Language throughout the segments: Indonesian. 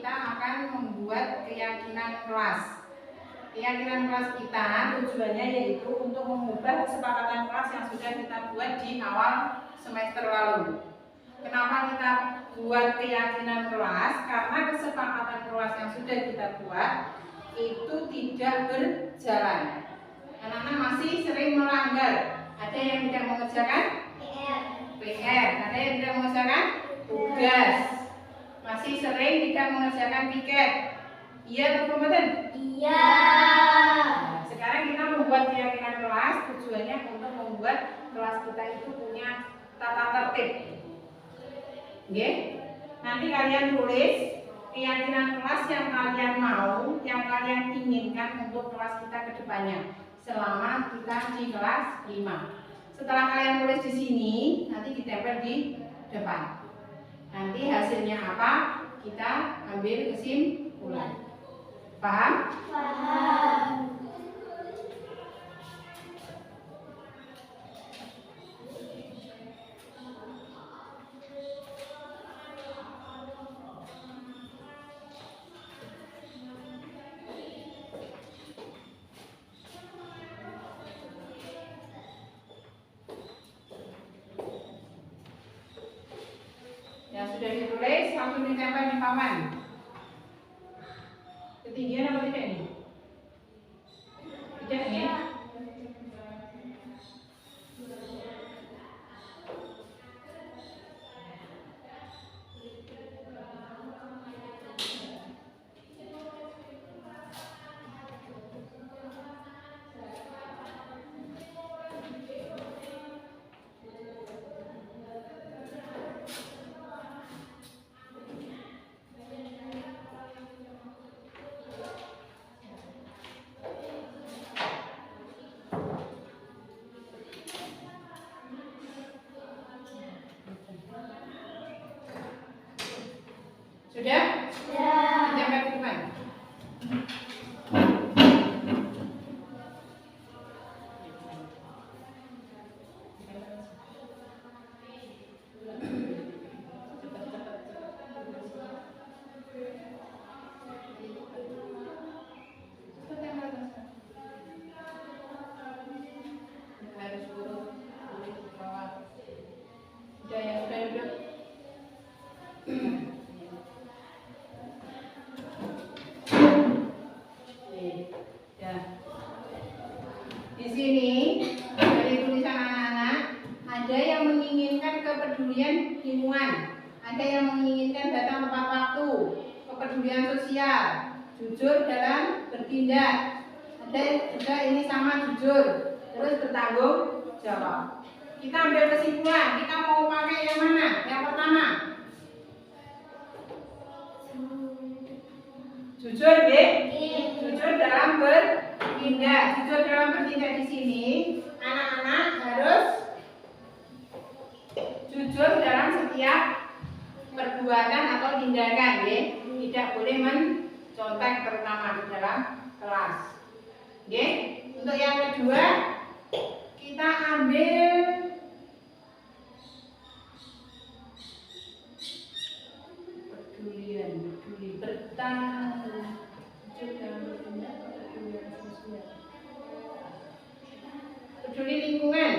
kita akan membuat keyakinan kelas. Keyakinan kelas kita tujuannya yaitu untuk mengubah kesepakatan kelas yang sudah kita buat di awal semester lalu. Kenapa kita buat keyakinan kelas? Karena kesepakatan kelas yang sudah kita buat itu tidak berjalan. Anak-anak masih sering melanggar. Ada yang tidak mengerjakan PR, ada yang tidak mengerjakan tugas, masih sering tidak mengerjakan piket. Iya atau betul? Iya. Nah, sekarang kita membuat keyakinan kelas, tujuannya untuk membuat kelas kita itu punya tata tertib. Oke? Nanti kalian tulis keyakinan kelas yang kalian mau, yang kalian inginkan untuk kelas kita ke depannya selama kita di kelas 5. Setelah kalian tulis di sini, nanti ditempel di depan. Nanti hasilnya apa? Kita ambil kesimpulan. Paham? Paham. Yang sudah ditulis langsung ditempel di papan. Ketinggian apa tidak ini? Tidak ini? Sudah? Sudah. Ditempel di depan. Harus buruk di bawah. Sudah ya, sudah duduk. Ya. Di sini dari tulisan anak-anak ada yang menginginkan kepedulian lingkungan, ada yang menginginkan datang tepat waktu, kepedulian sosial, jujur dalam bertindak, ada juga ini sama jujur, terus bertanggung jawab. Kita ambil kesimpulan, kita mau pakai yang mana? Yang pertama, jujur, ya? Jujur dalam bertindak. Jujur dalam bertindak di sini, anak-anak harus jujur dalam setiap perbuatan atau tindakan, ya. Tidak boleh mencontek terutama di dalam kelas. Oke? Untuk yang kedua, kita ambil peduli bertanggung jawab, peduli lingkungan.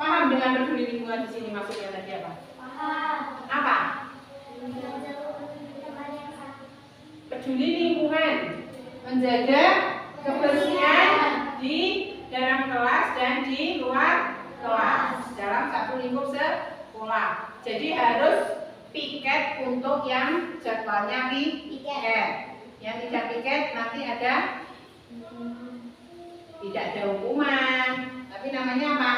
Paham dengan peduli lingkungan di sini maksudnya tadi apa? Paham. Apa? Peduli lingkungan, menjaga kebersihan di dalam kelas dan di luar kelas dalam satu lingkup sekolah. Jadi harus piket untuk yang jadwalnya piket. Yang tidak piket nanti tidak ada hukuman, tapi namanya apa?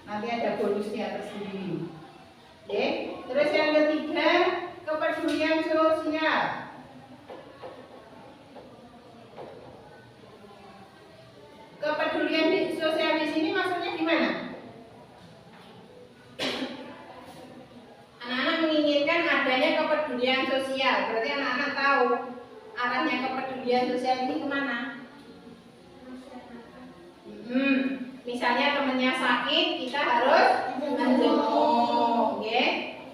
Nanti ada bonusnya tersendiri. Oke. Terus yang ketiga, kepedulian sosial. Kepedulian sosial di sini maksudnya gimana? Anak-anak menginginkan adanya kepedulian sosial. Berarti anak-anak tahu arahnya kepedulian sosial ini kemana? Misalnya temennya sakit, kita harus menjenguk, oke?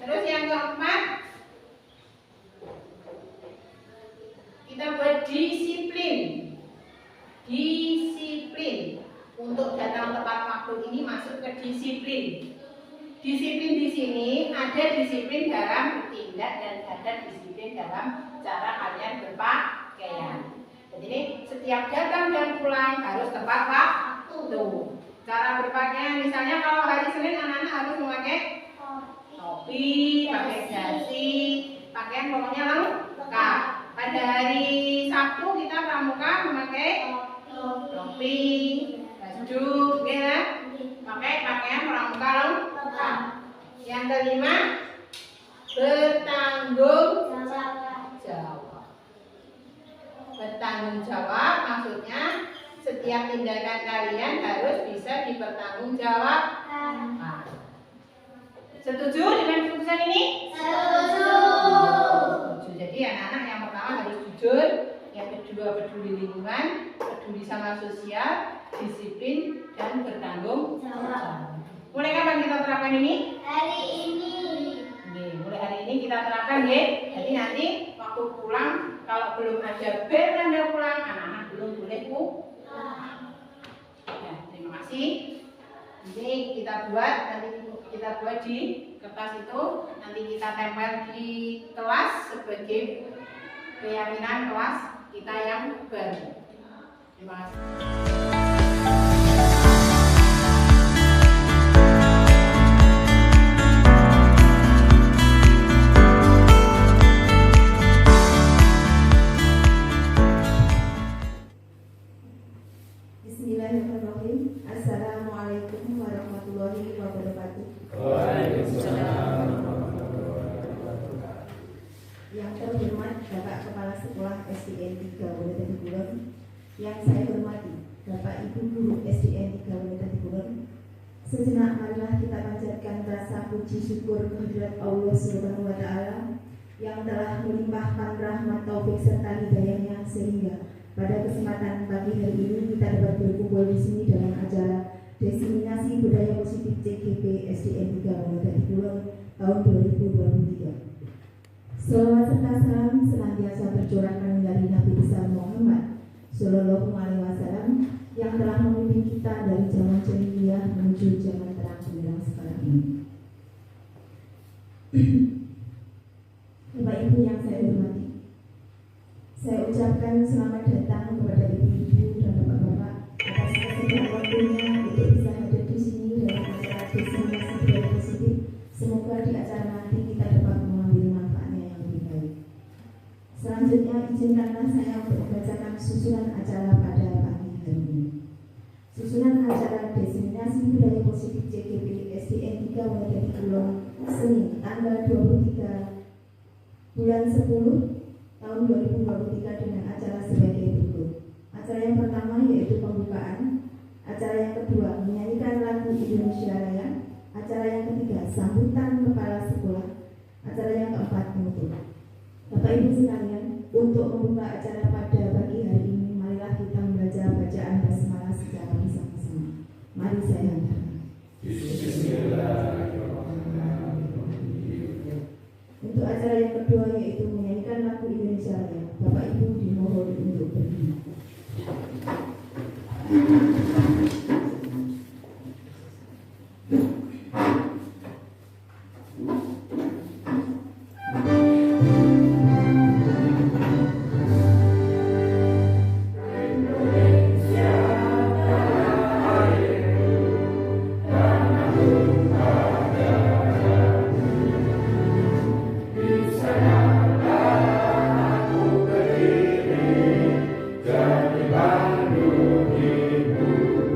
Terus yang keempat, kita buat disiplin. Disiplin. Untuk datang tepat waktu ini masuk ke disiplin. Disiplin di sini ada disiplin dalam bertindak dan ada disiplin dalam cara kalian berpakaian. Jadi setiap datang dan pulang harus tepat waktu. Cara berpakaian misalnya kalau hari Senin anak-anak harus memakai topi, pakai dasi, pakaian pokoknya lengkap. Pada hari Sabtu kita pramuka memakai topi, baju, ya, pakai pakaian pramuka lengkap. Yang kelima, bertanggung jawab. Bertanggung jawab maksudnya setiap tindakan kalian harus bisa dipertanggungjawabkan. Setuju dengan keputusan ini? Setuju. Jadi anak-anak yang pertama harus jujur, yang kedua peduli lingkungan, peduli sama sosial, disiplin, dan bertanggung jawab. Mulai kapan kita terapkan ini? Hari ini. Mulai hari ini kita terapkan ya. Jadi nanti waktu pulang kalau belum ada bel tanda pulang, anak-anak belum boleh pulang. Ya, terima kasih. Ini kita buat, nanti kita buat di kertas itu, nanti kita tempel di kelas sebagai keyakinan kelas kita yang baru. Terima kasih. Bismillahirrahmanirrahim. Assalamualaikum warahmatullahi wabarakatuh. Waalaikumsalam. Yang terhormat Bapak Kepala Sekolah SDN 3 Wonodadi Kulon, yang saya hormati Bapak Ibu Guru SDN 3 Wonodadi Kulon, sejenak marilah kita panjatkan rasa puji syukur kehadirat Allah Subhanahu wa Ta'ala yang telah melimpahkan rahmat taufik serta hidayahnya sehingga pada kesempatan pagi hari ini kita dapat berkumpul di sini dalam acara Diseminasi Budaya Positif CGP SDN 3 Wonodadi Kulon tahun 2023. Selawat serta salam senantiasa tercurahkan dari Nabi besar Muhammad Sallallahu Alaihi Wasallam yang telah memimpin kita dari zaman jahiliyah menuju zaman terang benderang sekarang ini. Bapak Ibu yang saya hormati, saya ucapkan selamat datang kepada ibu-ibu dan bapak-bapak atas kesediaan waktunya untuk bisa hadir di sini dalam acara Diseminasi Budaya Positif. Semoga di acara nanti kita dapat mengambil manfaatnya yang lebih baik. Selanjutnya izinkanlah saya untuk membacakan susunan acara pada pagi hari ini. Susunan acara Diseminasi Budaya Positif CGP SDN 3 Wonodadi Kulon Senin tanggal 23 bulan 10 tahun 2023 dengan acara sebagai berikut. Acara yang pertama yaitu pembukaan, acara yang kedua menyanyikan lagu Indonesia Raya, acara yang ketiga sambutan kepala sekolah, acara yang keempat penutup. Bapak Ibu sekalian, untuk membuka acara pada pagi hari ini, marilah kita membaca bacaan basmalah secara bersama-sama. Mari saya hantarkan. Untuk acara yang kedua yaitu menyanyikan lagu Indonesia Raya. Bapak Ibu dimohon untuk berdiri. Dari Bandung Ibu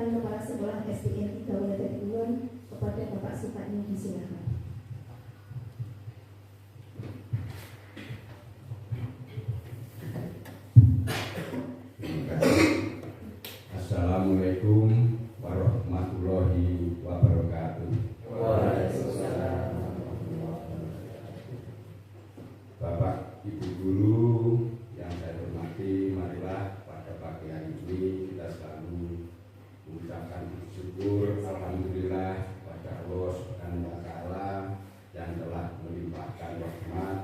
Pemilihan Kepala Sekolah SDN 3 Wulandari Kulon kepada Bapak Supatmi, disilakan. Assalamualaikum warahmatullahi wabarakatuh. Waalaikumsalam. Bapak, Ibu guru yang saya hormati, marilah pada pagi hari ini kita selalu mengucapkan syukur alhamdulillah pada Allah Subhanahu wa taala yang telah melimpahkan rahmat,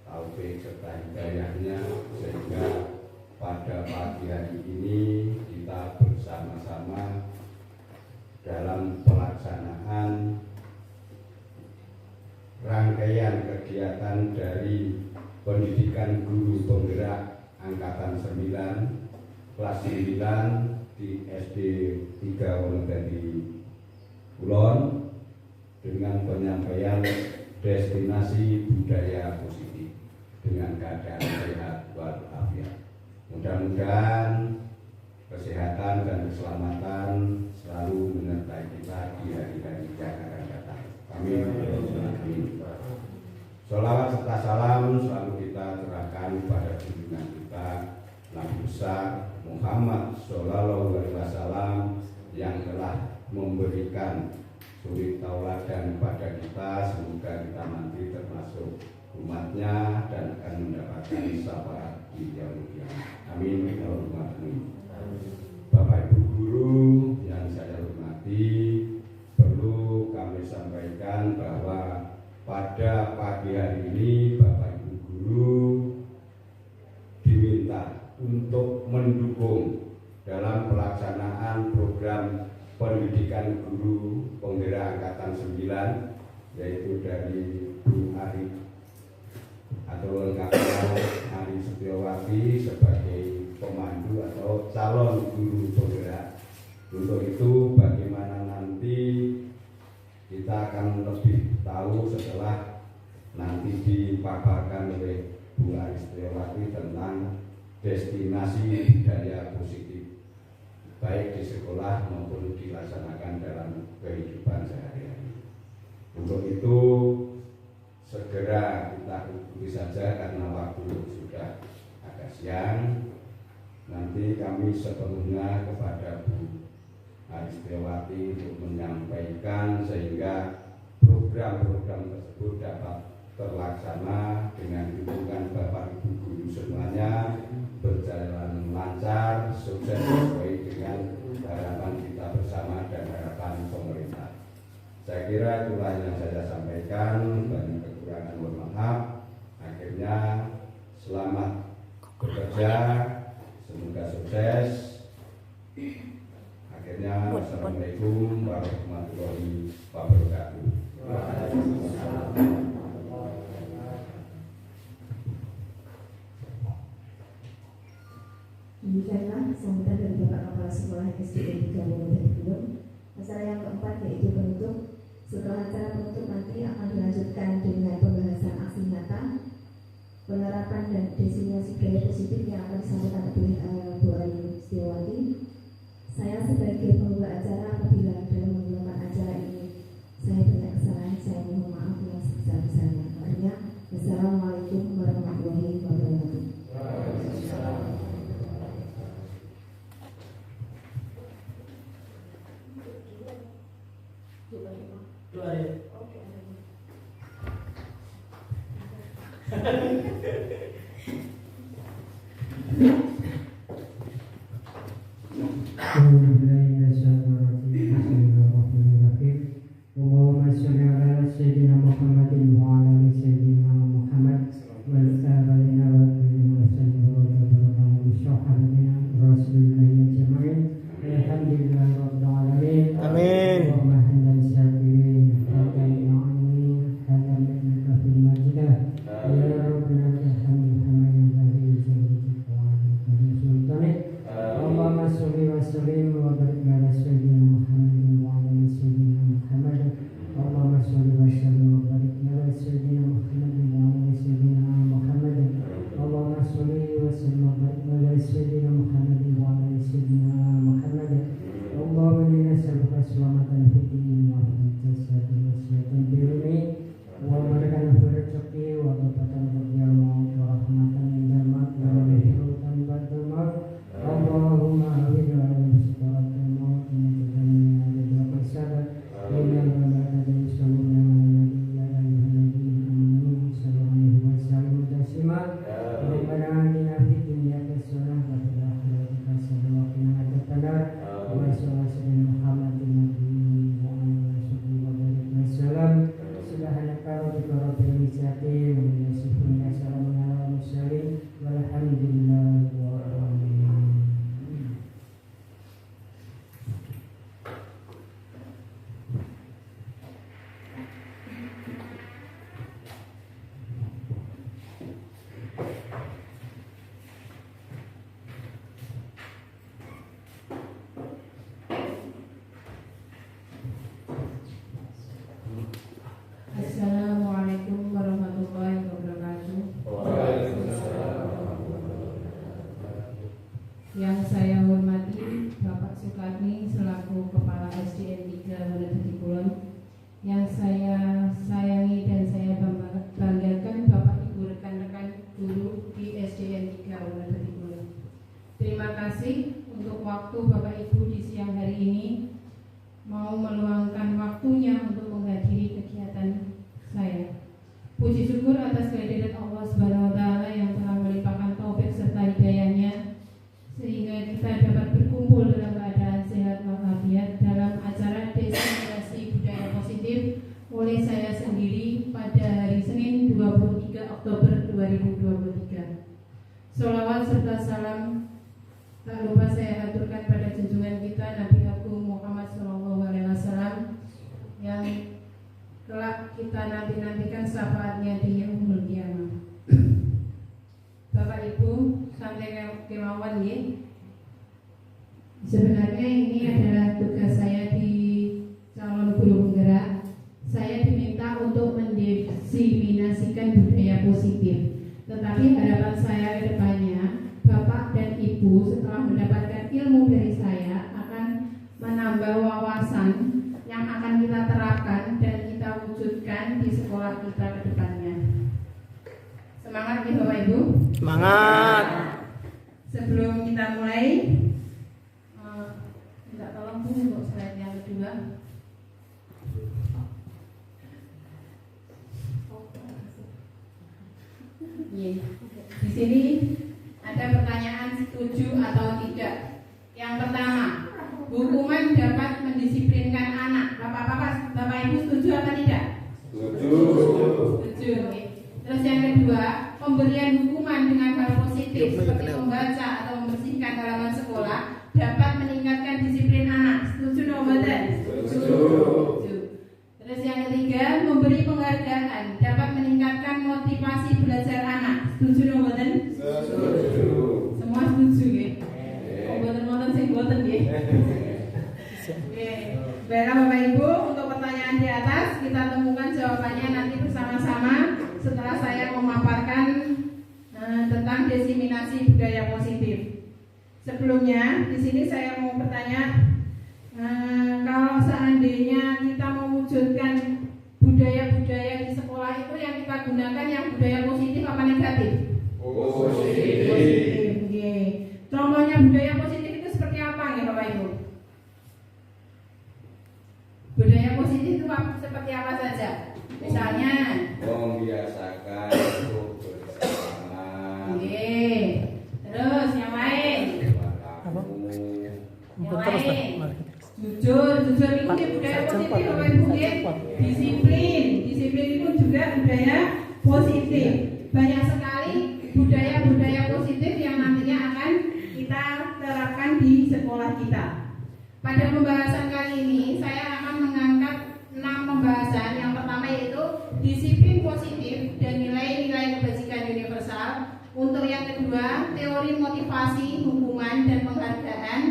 taufik serta hidayahnya sehingga pada pagi hari ini kita bersama-sama dalam pelaksanaan rangkaian kegiatan dari pendidikan guru penggerak angkatan 9 kelas 9 di SD 3 Wulandari Kulon dengan penyampaian destinasi budaya positif dengan keadaan sehat walafiat. Mudah-mudahan kesehatan dan keselamatan selalu menyertai kita di hari-hari yang akan datang. Amin. Amin. Sholawat serta salam selalu kita serahkan pada junjungan kita Nabi besar Muhammad Shallallahu Alaihi Wasallam yang telah memberikan suri tauladan pada kita. Semoga kita nanti termasuk umatnya dan akan mendapatkan syafaat di yaumul qiyamah. Amin. Bapak Ibu guru yang saya hormati, perlu kami sampaikan bahwa pada pagi hari ini Bapak Ibu guru diminta untuk mendukung dalam pelaksanaan program pendidikan guru penggerak angkatan 9, yaitu dari Bu Ari atau lengkapnya Ari Setiawati sebagai pemandu atau calon guru penggerak. Untuk itu bagaimana nanti kita akan lebih tahu setelah nanti dipaparkan oleh Bu Ari Setiawati tentang destinasi budaya positif baik di sekolah maupun dilaksanakan dalam kehidupan sehari-hari. Untuk itu segera kita ikuti saja karena waktu sudah agak siang. Nanti kami sepenuhnya kepada Bu Ari Setiawati untuk menyampaikan sehingga program-program tersebut dapat terlaksana dengan dukungan Bapak Ibu guru semuanya berjalan lancar, sukses sesuai dengan harapan kita bersama dan harapan pemerintah. Saya kira itulah yang saya sampaikan, banyak kekurangan mohon maaf. Akhirnya selamat bekerja, semoga sukses. Akhirnya wassalamualaikum warahmatullahi wabarakatuh. Demikianlah sambutan dari Bapak Kepala Sekolah SDN 3 Wulandari Kulon. Acara yang keempat yaitu penutup. Setelah acara penutup nanti akan dilanjutkan dengan pembahasan aksi nyata, penerapan dan destinasi budaya positif yang akan disampaikan oleh Bu Ari Setiawati. Saya sebagai pembawa acara apabila dalam menggunakan acara ini saya banyak kesalahan, saya mohon maaf yang sebesar-besarnya. Akhirnya, wassalamualaikum warahmatullahi wabarakatuh. Yang saya hormati Bapak Sukarni selaku Kepala SDN 3 Wonodadi Kulon. Yang saya sayangi dan saya banggakan Bapak Ibu rekan-rekan guru di SDN 3 Wonodadi Kulon. Terima kasih untuk waktu Bapak Ibu di siang hari ini mau meluangkan waktunya untuk menghadiri kegiatan saya. Puji syukur atas kehadiran Allah Subhanahu wa taala yang telah melimpahkan taufik serta hidayahnya sehingga kita dapat berkumpul dalam keadaan sehat walafiat dalam acara Desintegrasi Budaya Positif oleh saya sendiri pada hari Senin 23 Oktober 2023. Sholawat serta salam tak lupa saya aturkan pada junjungan kita Nabi Agung Muhammad SAW yang kelak kita nantikan syafaatnya di yaumul qiyamah. Bapak Ibu, santai kemauan ya. Sebenarnya ini adalah tugas saya di calon guru penggerak. Saya diminta untuk mendiseminasikan budaya positif. Tetapi harapan saya ke depannya, Bapak dan Ibu setelah mendapatkan ilmu dari saya akan menambah wawasan yang akan kita terapkan dan kita wujudkan di sekolah kita ke depannya. Semangat ya Bapak Ibu. Semangat. Sebelum kita mulai, minta tolong Bu untuk slide yang kedua. Di sini ada pertanyaan setuju atau tidak. Yang pertama, hukuman dapat mendisiplinkan anak. Bapak Ibu setuju atau tidak? Setuju. Terus yang kedua, pemberian hukuman dengan hal positif seperti membaca atau membersihkan halaman sekolah dapat meningkatkan disiplin anak. Setuju atau tidak? Setuju. Terus yang ketiga, memberi penghargaan dapat meningkatkan motivasi belajar anak. Setuju atau tidak? Setuju. Semua setuju ya? Boten-boten sing boten ya. Oke. Baiklah Bapak Ibu, untuk pertanyaan di atas kita temukan jawabannya nanti bersama-sama setelah saya memaparkan tentang diseminasi budaya positif. Sebelumnya, di sini saya mau bertanya, kalau seandainya kita mewujudkan budaya-budaya di sekolah itu yang kita gunakan yang budaya positif apa negatif? Positif. Oke. Contohnya budaya positif itu seperti apa nih Bapak Ibu? Budaya positif itu seperti apa saja? Misalnya membiasakan untuk bersama. Oke. Terus yang lain? Yang lain? Jujur itu budaya positif Bapak Ibu ya. Disiplin itu juga budaya positif. Banyak sekali budaya-budaya positif yang nantinya akan kita terapkan di sekolah kita. Pada pembahasan kali ini saya akan mengangkat 6 pembahasan. Yang pertama yaitu disiplin positif dan nilai-nilai kebajikan universal. Untuk yang kedua, teori motivasi, hukuman dan penghargaan.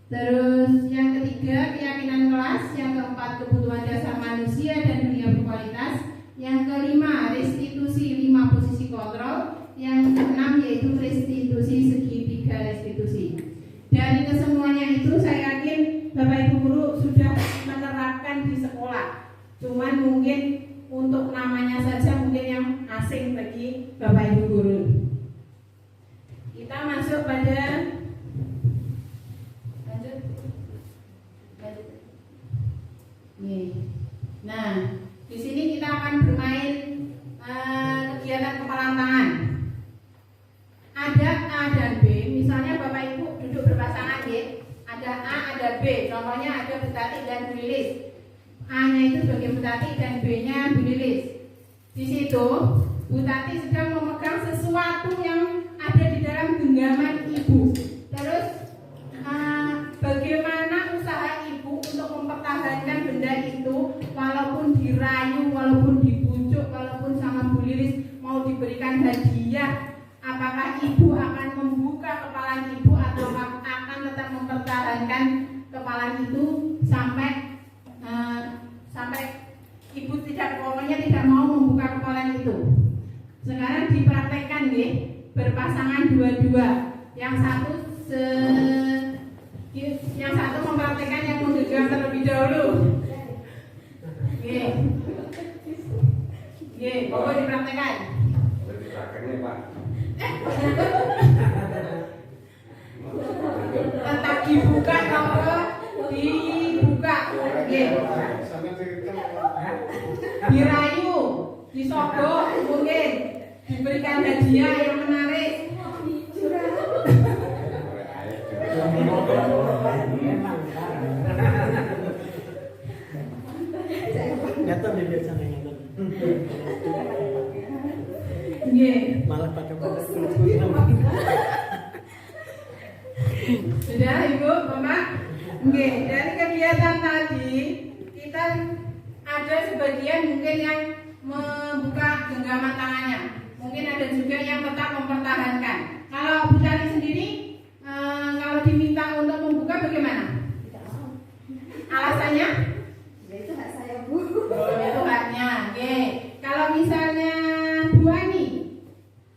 Terus yang ketiga, keyakinan kelas. Yang keempat, kebutuhan dasar manusia dan dunia berkualitas. Yang kelima, restitusi 5 posisi kontrol. Yang keenam yaitu restitusi segitiga restitusi. Dari kesemuanya itu saya yakin Bapak Ibu guru sudah menerapkan di sekolah. Cuman mungkin untuk namanya saja mungkin yang asing bagi Bapak Ibu guru. Kita masuk pada lanjut. Nah, di sini kita akan bermain kegiatan kepalan tangan. Ada A dan B. Misalnya Bapak Ibu duduk berpasangan ya. Ada A, ada B. Contohnya ada Bu Tati dan Bu Lilis. A-nya itu sebagai Bu Tati dan B-nya Bu Lilis. Di situ Bu Tati sedang memegang sesuatu yang ada di dalam genggaman ibu. Terus bagaimana usaha ibu untuk mempertahankan benda itu, walaupun dirayu, walaupun dibujuk, walaupun sama Bu Lilis mau diberikan hadiah. Apakah ibu akan membuka kepala ibu atau akan tetap mempertahankan kepala itu sampai ibu pokoknya tidak mau membuka kepala itu. Sekarang dipraktekkan ya, berpasangan dua-dua. Yang satu yang satu mempraktekkan yang menggenggam terlebih dahulu. Pokoknya dipraktekkan. Prakteknya Pak. Tetap dibuka kalau dibuka. Dirayu, disogok, mungkin diberikan hadiah yang menarik. Nyata nih biasanya nyata. Malah pakai Sudah Ibu, Bapak? Dari kegiatan tadi kita ada sebagian mungkin yang membuka genggaman tangannya, mungkin ada juga yang tetap mempertahankan. Kalau Bu Tari sendiri, kalau diminta untuk membuka bagaimana? Alasannya? Itu hak saya, Bu. Itu haknya. Kalau misalnya Bu Ani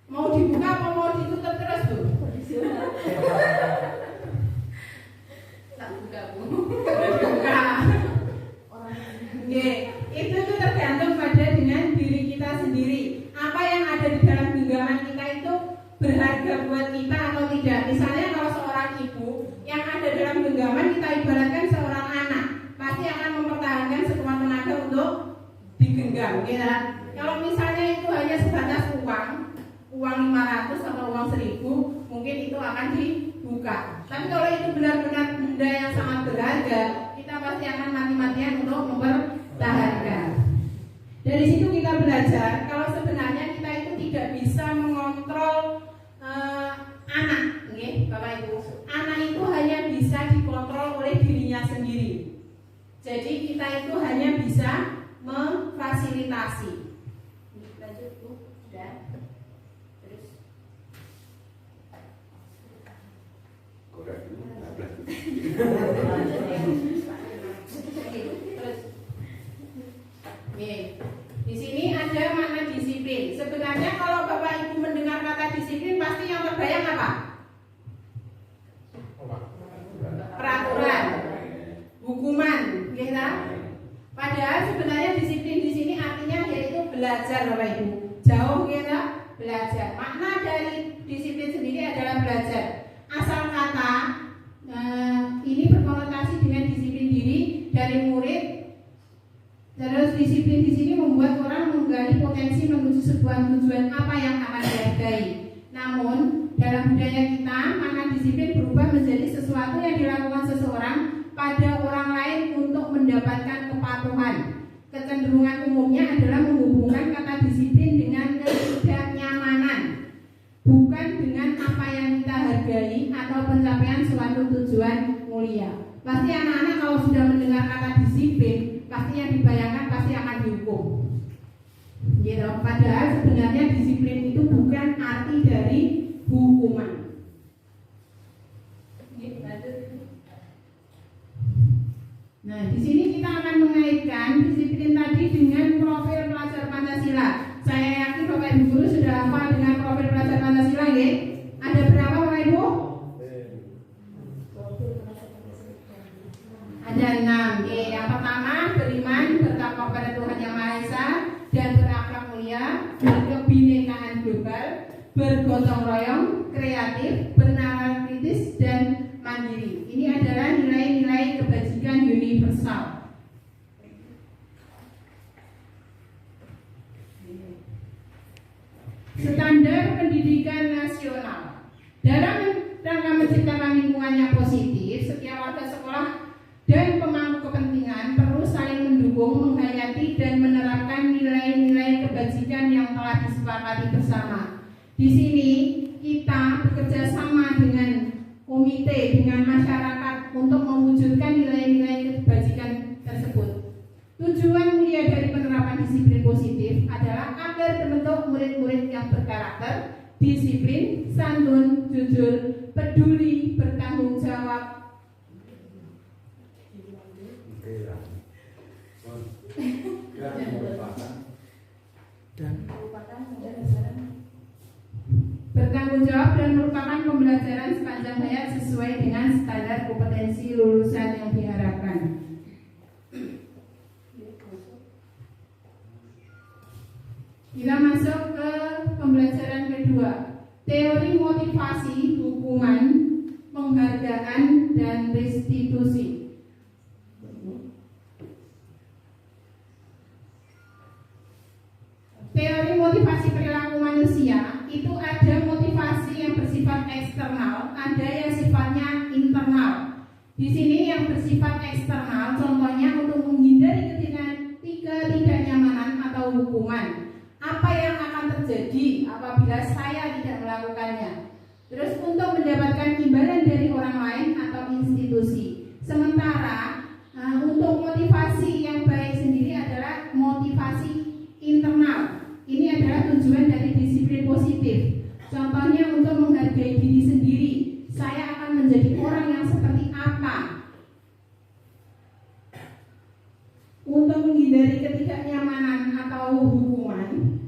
mau dibuka apa mau ditutup terus, Bu? Tak buka, Bu. Buka. Itu tuh tergantung pada dengan diri kita sendiri. Apa yang ada di dalam genggaman kita itu berharga buat kita atau tidak. Misalnya kalau seorang ibu yang ada dalam genggaman kita ibaratkan seorang anak, pasti akan mempertahankan sekuat tenaga untuk digenggam, ya. Kalau misalnya itu hanya sebatas uang 500 atau uang 1000, mungkin itu akan dibuka. Tapi kalau itu benar-benar benda yang sangat berharga, kita pasti akan mati-matian untuk mempertahankan. Dari situ kita belajar kalau sebenarnya kita itu tidak bisa mengontrol anak, Bapak Ibu. Anak itu hanya bisa dikontrol oleh dirinya sendiri. Jadi kita itu hanya bisa memfasilitasi. Lanjut, Bu. Sudah. Terus. Terus. Di sini ada makna disiplin. Sebenarnya kalau Bapak Ibu mendengar kata disiplin, pasti yang terbayang apa? Peraturan, hukuman, ya. Padahal sebenarnya disiplin di sini artinya yaitu belajar, Bapak Ibu. Jauh, ya, belajar. Makna dari disiplin sendiri adalah belajar. Asal kata ini berkonotasi dengan disiplin diri dari murid. Terus disiplin di sini membuat orang menggali potensi menuju sebuah tujuan apa yang akan dihargai. Namun dalam budaya kita, makna disiplin berubah menjadi sesuatu yang dilakukan seseorang pada orang lain untuk mendapatkan kepatuhan. Kecenderungan umumnya adalah menghubungkan kata disiplin dengan ketidaknyamanan, bukan dengan apa yang kita hargai atau pencapaian suatu tujuan mulia. Pasti anak-anak kalau sudah mendengar kata disiplin, pasti yang dibayangkan pasti akan dihukum. Gitu. Padahal sebenarnya disiplin itu bukan arti dari hukuman. Nah, di sini kita akan mengaitkan disiplin tadi dengan profil pelajar Pancasila. Saya yakin Bapak Ibu guru sudah hafal dengan profil pelajar Pancasila, ya? Ada berapa, Bapak Ibu? Ada 6. Yang pertama, beriman, bertakwa pada Tuhan Yang Maha Esa dan berakhlak mulia, berkebinekaan global, bergotong royong, kreatif, bernalar kritis dan mandiri. Ini adalah nilai-nilai kebajikan universal. Standar pendidikan nasional. Dalam rangka menciptakan lingkungan yang positif, setiap warga sekolah dan pemangku kepentingan perlu saling mendukung, menghayati dan menerapkan nilai-nilai kebajikan yang telah disepakati bersama. Di sini kita bekerja sama dengan komite, dengan masyarakat untuk mewujudkan nilai-nilai kebajikan tersebut. Tujuan mulia dari penerapan disiplin positif adalah agar terbentuk murid-murid yang berkarakter, disiplin, santun, jujur, peduli, bertanggung jawab, dan bertanggung jawab dan merupakan pembelajaran sepanjang hayat sesuai dengan standar kompetensi lulusan yang diharapkan. Kita masuk ke pembelajaran kedua, teori motivasi, hukuman, penghargaan, dan restitusi. Teori motivasi perilaku manusia itu ada motivasi yang bersifat eksternal, ada yang sifatnya internal. Di sini yang bersifat eksternal, contohnya untuk menghindari ketidaknyamanan atau hukuman. Apa yang akan terjadi apabila saya tidak melakukannya? Terus untuk mendapatkan imbalan dari orang lain atau institusi. Sementara untuk motivasi yang baik sendiri adalah motivasi internal. Ini adalah tujuan dari disiplin positif. Contohnya untuk menghargai diri sendiri. Saya akan menjadi orang yang seperti apa? Untuk menghindari ketidaknyamanan atau hukuman,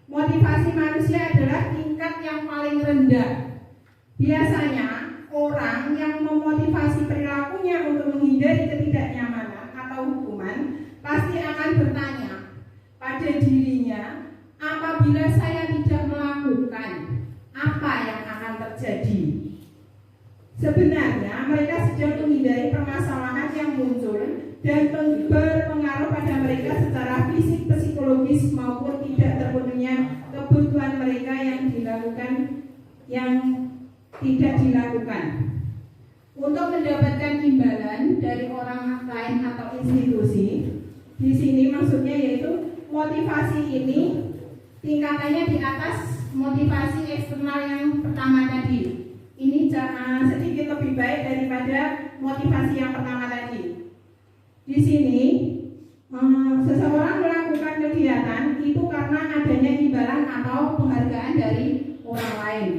motivasi manusia adalah tingkat yang paling rendah. Biasanya orang yang memotivasi perilakunya untuk menghindari ketidaknyamanan atau hukuman pasti akan bertanya pada dirinya, apabila saya tidak melakukan, apa yang akan terjadi? Sebenarnya mereka sedang menghindari permasalahan yang muncul dan berpengaruh pada mereka secara fisik, psikologis maupun tidak terpenuhnya kebutuhan mereka yang tidak dilakukan. Untuk mendapatkan imbalan dari orang lain atau institusi, di sini maksudnya yaitu motivasi ini tingkatannya di atas motivasi eksternal yang pertama tadi. Ini sedikit lebih baik daripada motivasi yang pertama tadi. Di sini seseorang melakukan kegiatan itu karena adanya imbalan atau penghargaan dari orang lain.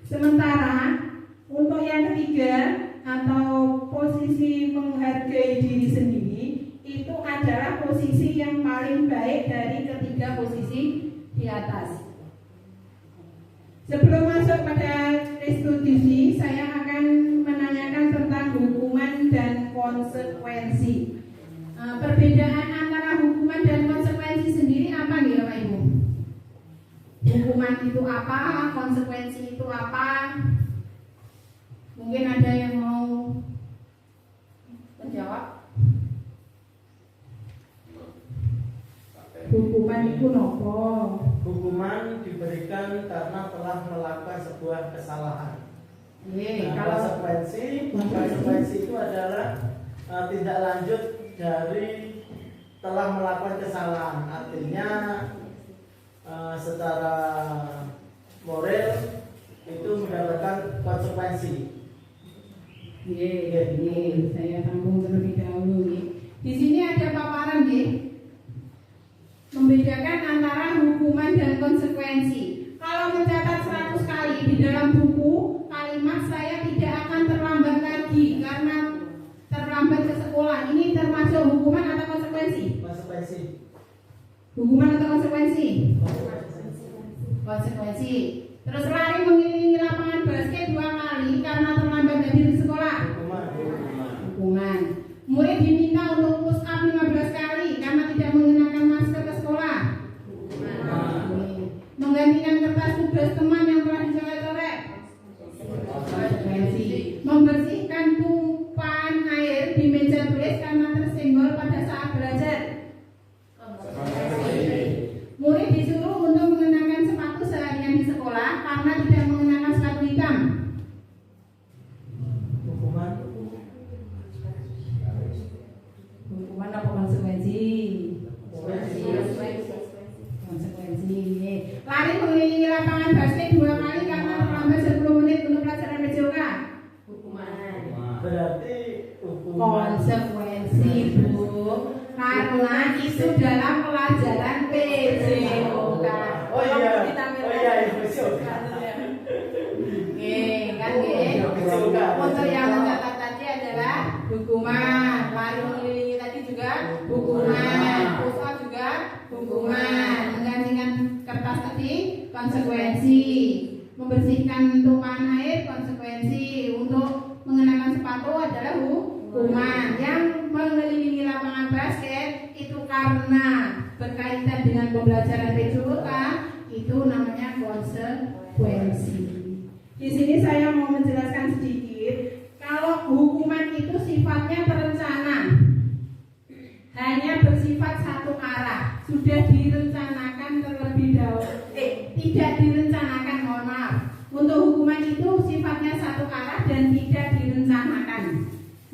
Sementara untuk yang ketiga atau posisi menghargai diri sendiri itu adalah posisi yang paling baik dari ketiga posisi di atas. Sebelum masuk pada restitusi, saya akan menanyakan tentang hukuman dan konsekuensi. Perbedaan antara hukuman dan konsekuensi sendiri apa nih Bapak Ibu? Hukuman itu apa? Konsekuensi itu apa? Mungkin ada yang mau menjawab? Hukuman itu nopo? Hukuman diberikan karena telah melakukan sebuah kesalahan. Kalau Konsekuensi itu adalah tindak lanjut dari telah melakukan kesalahan. Artinya secara moral itu mendapatkan konsekuensi. Saya sambung terlebih dahulu. Di sini ada paparan membedakan antara hukuman dan konsekuensi. Kalau mencatat 100 kali di dalam buku kalimat saya tidak akan terlambat lagi karena terlambat ke sekolah. Ini termasuk hukuman atau konsekuensi? Konsekuensi. Hukuman atau konsekuensi? Konsekuensi. Terus lari mengelilingi lapangan basket 2 kali karena terlambat hadir di sekolah. Hukuman. Murid diminta untuk push up 15 kali karena tidak mengenakan masker ke sekolah. Menggantikan kertas tugas teman yang telah dicoret-coret. Membersihkan tumpahan air di meja tulis karena tersenggol pada saat belajar. Murid disuruh untuk mengenakan sepatu seharian di sekolah karena tidak mengenakan sepatu hitam. Hukuman apa konsekuensi? Konsekuensi. Lari mengelilingi lapangan basket 2 kali karena terlambat 10 menit untuk pelajaran PJOK. Hukuman. Berarti hukuman. Konsekuensi, Bu. Karena itu dalam pelajaran PJOK. Oh iya, Ibu Syoka. Untuk yang mencatat tadi adalah hukuman. Lari mengelilingi tadi juga hukuman. Push up juga hukuman. Menggantikan kertas tadi konsekuensi. membersihkan tumpahan air konsekuensi, untuk mengenakan sepatu adalah hukuman. Yang mengelilingi lapangan basket itu karena berkaitan dengan pembelajaran PJOK, itu namanya konsekuensi. Di sini saya mau menjelaskan sedikit, kalau hukuman itu sifatnya terencana, hanya bersifat satu arah, sudah direncanakan terlebih dahulu, tidak direncanakan, mohon maaf. Untuk hukuman itu sifatnya satu arah dan tidak direncanakan.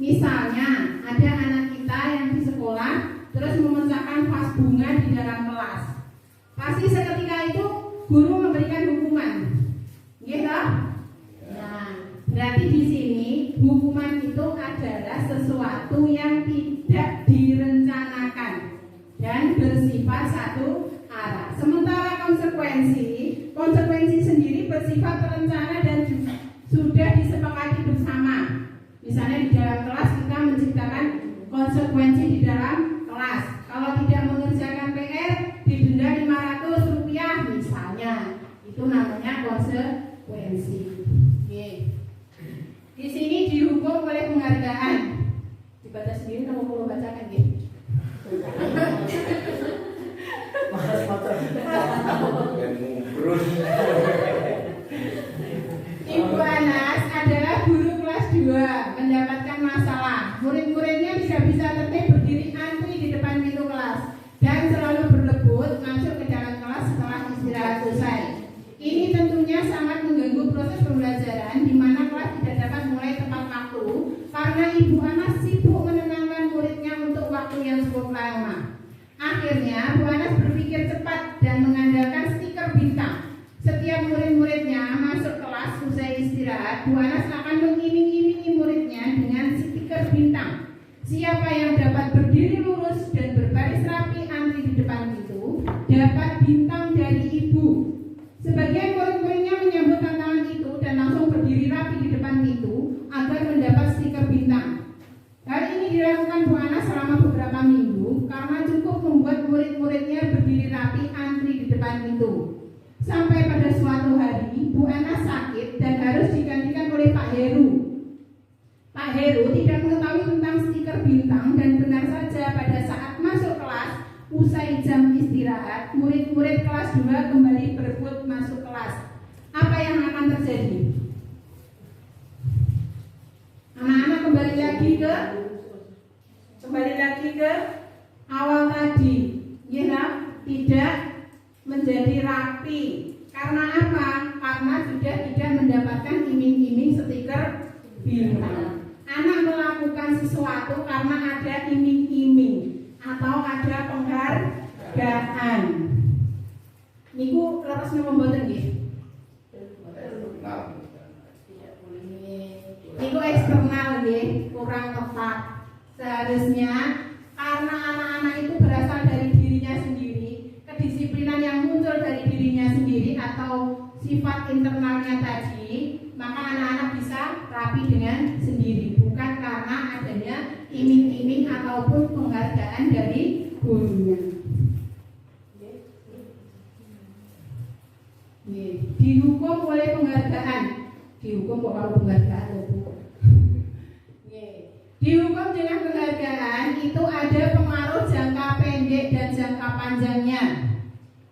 Misalnya ada anak kita yang di sekolah terus memecahkan vas bunga di dalam kelas, pasti seketika itu guru memberikan hukuman, gitu? Nah, berarti di sini hukuman itu adalah sesuatu yang tidak direncanakan dan bersifat satu arah. Sementara konsekuensi sendiri bersifat terencana dan sudah disepakati bersama. Misalnya di dalam kelas kita menciptakan konsekuensi di dalam kelas. Kalau tidak mengerjakan PR didenda Rp500 misalnya. Itu namanya konsekuensi. Oke. Di sini dihukum oleh penghargaan. Dibaca sendiri kamu perlu bacakan gitu. Ibu Anas adalah guru kelas 2, mendapatkan masalah. Murid-muridnya tidak bisa tertib berdiri antri di depan pintu kelas dan selalu berebut masuk ke dalam kelas setelah istirahat selesai. Ini tentunya sangat mengganggu proses pembelajaran, di mana kelas tidak dapat mulai tepat waktu karena Ibu Anas sibuk menenangkan muridnya untuk waktu yang cukup lama. Akhirnya, Bu Anas berpikir cepat dan mengandalkan stiker bintang. Setiap murid-muridnya masuk kelas usai istirahat, Bu Anas akan mengiming-imingi muridnya dengan stiker bintang. Siapa yang dapat berdiri lurus dan berbaris rapi antri di depan pintu, dapat bintang dari ibu. Sebagian murid-muridnya menyambut tantangan itu dan langsung berdiri rapi di depan pintu agar mendapat stiker bintang. Hal ini dilakukan Bu Anas selama beberapa minggu karena cukup membuat murid-muridnya berdiri rapi antri di depan pintu. Sampai pada suatu hari, Bu Anas sakit dan harus digantikan oleh Pak Heru. Pak Heru tidak mengetahui tentang stiker bintang dan benar saja pada saat masuk kelas, usai jam istirahat, murid-murid kelas 2 kembali berebut masuk kelas. Apa yang akan terjadi? Anak-anak kembali lagi ke awal tadi, ya, tidak menjadi rapi. Karena apa? Karena sudah tidak mendapatkan iming-iming stiker bintang. Anak melakukan sesuatu karena ada iming-iming atau ada penghargaan. Niku leres nama mboten nggih? Niku eksternal nggih, kurang tepat. Seharusnya karena anak-anak itu berasal dari dirinya sendiri, kedisiplinan yang muncul dari dirinya sendiri atau sifat internalnya tadi, maka anak-anak bisa rapi dengan sendiri, bukan karena adanya iming-iming ataupun penghargaan dari gurunya. Dihukum oleh penghargaan. Dihukum kok kalau penghargaan loh, Bu. Dihukum dengan penghargaan itu ada pengaruh jangka pendek dan jangka panjangnya.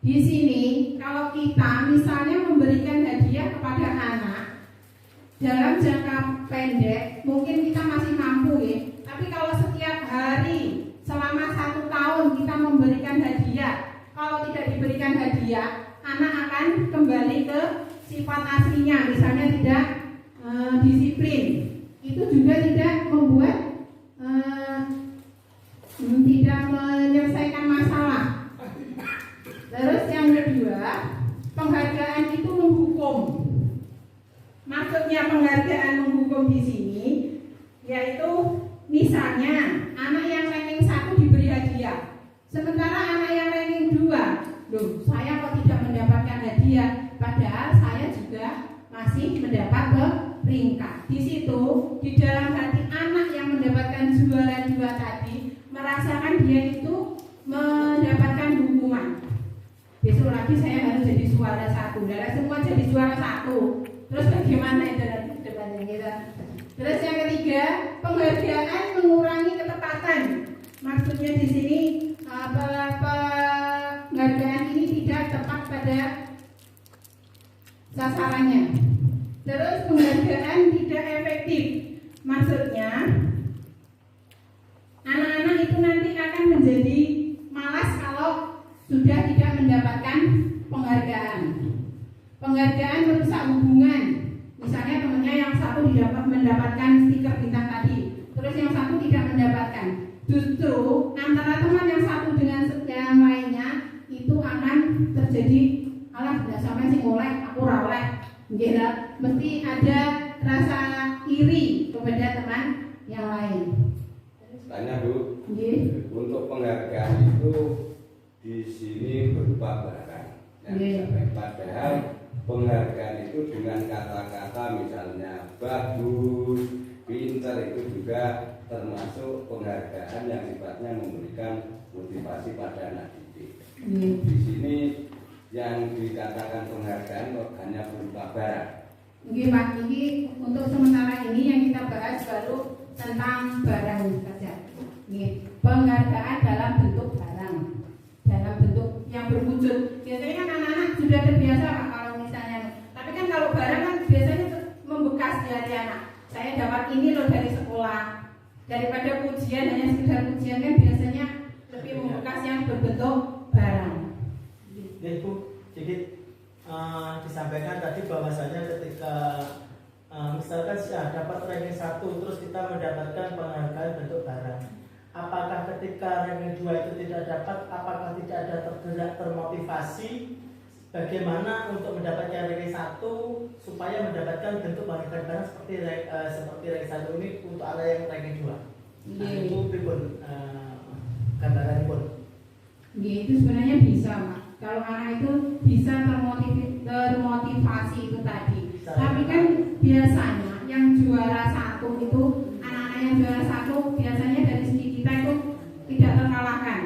Di sini kalau kita misalnya memberikan hadiah kepada anak dalam jangka pendek, mungkin kita masih mampu ya. Tapi kalau setiap hari selama 1 tahun kita memberikan hadiah, kalau tidak diberikan hadiah, anak akan kembali ke sifat aslinya, misalnya tidak disiplin. Itu juga tidak membuat tidak menyelesaikan masalah. Terus yang kedua, penghargaan itu menghukum. Maksudnya penghargaan menghukum di sini yaitu misalnya anak yang ranking 1 diberi hadiah, sementara anak yang ranking 2, loh saya kok tidak mendapatkan hadiah, padahal saya juga masih mendapat peringkat. Di situ di dalam hati anak yang mendapatkan juara 2 tadi merasakan dia itu mendapatkan hukuman. Besok tapi saya harus jadi suara satu. Dan semua jadi suara satu. Terus bagaimana itu nanti ke depannya kita? Terus yang ketiga, penghargaan mengurangi ketepatan. Maksudnya di sini penghargaan ini tidak tepat pada sasarannya. Terus penghargaan tidak efektif. Maksudnya anak-anak itu nanti akan menjadi malas kalau sudah tidak mendapatkan penghargaan. Penghargaan merusak hubungan. Misalnya temannya yang satu mendapatkan stiker bintang tadi, terus yang satu tidak mendapatkan. Justru antara teman yang satu dengan yang lainnya itu akan terjadi alah tidak sampai sih oleh aku rawleh. Mesti ada rasa iri kepada teman yang lain. Tanya Bu, Nggih. untuk penghargaan itu di sini berupa barang. Padahal penghargaan itu dengan kata-kata misalnya bagus, pintar itu juga termasuk penghargaan yang sifatnya memberikan motivasi pada anak didik. Di sini yang dikatakan penghargaan hanya berupa barang. Oke Pak, ini untuk sementara ini yang kita bahas baru tentang barang saja. Penghargaan dalam bentuk barang, dalam bentuk yang berwujud. Biasanya kan anak-anak sudah terbiasa Pak kalau misalnya. Tapi kan kalau barang kan biasanya membekas di hati anak. Saya dapat ini loh dari sekolah. Daripada pujian hanya sekedar pujian kan biasanya lebih membekas yang berbentuk barang. Ya Bu, jadi disampaikan tadi bahwasanya ketika misalkan sudah dapat ranking 1 terus kita mendapatkan penghargaan bentuk barang. Apakah ketika ranking 2 itu tidak dapat, apakah tidak ada tergerak termotivasi bagaimana untuk mendapatkan ranking 1 supaya mendapatkan bentuk penghargaan barang seperti ranking 1 ini untuk anak yang ranking 2. Nah, itu pun gambaran pun. Itu sebenarnya bisa Pak. Kalau anak itu bisa termotivasi itu tadi. Tapi kan biasanya yang juara 1 itu anak-anak yang juara 1 biasanya dari segi kita itu tidak terkalahkan.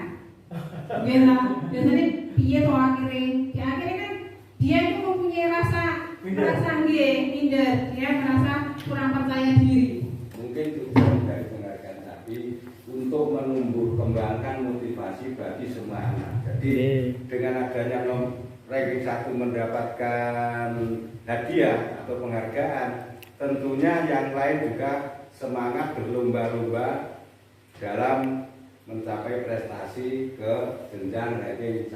Biasanya dia tuh akhirnya kan dia itu mempunyai rasa minder, dia merasa kurang percaya diri. Mungkin tujuan dari penghargaan tadi untuk menumbuh kembangkan motivasi bagi semua anak. Jadi dengan adanya ranking 1 mendapatkan hadiah atau penghargaan, tentunya yang lain juga semangat berlomba-lomba dalam mencapai prestasi ke jenjang ranking 1.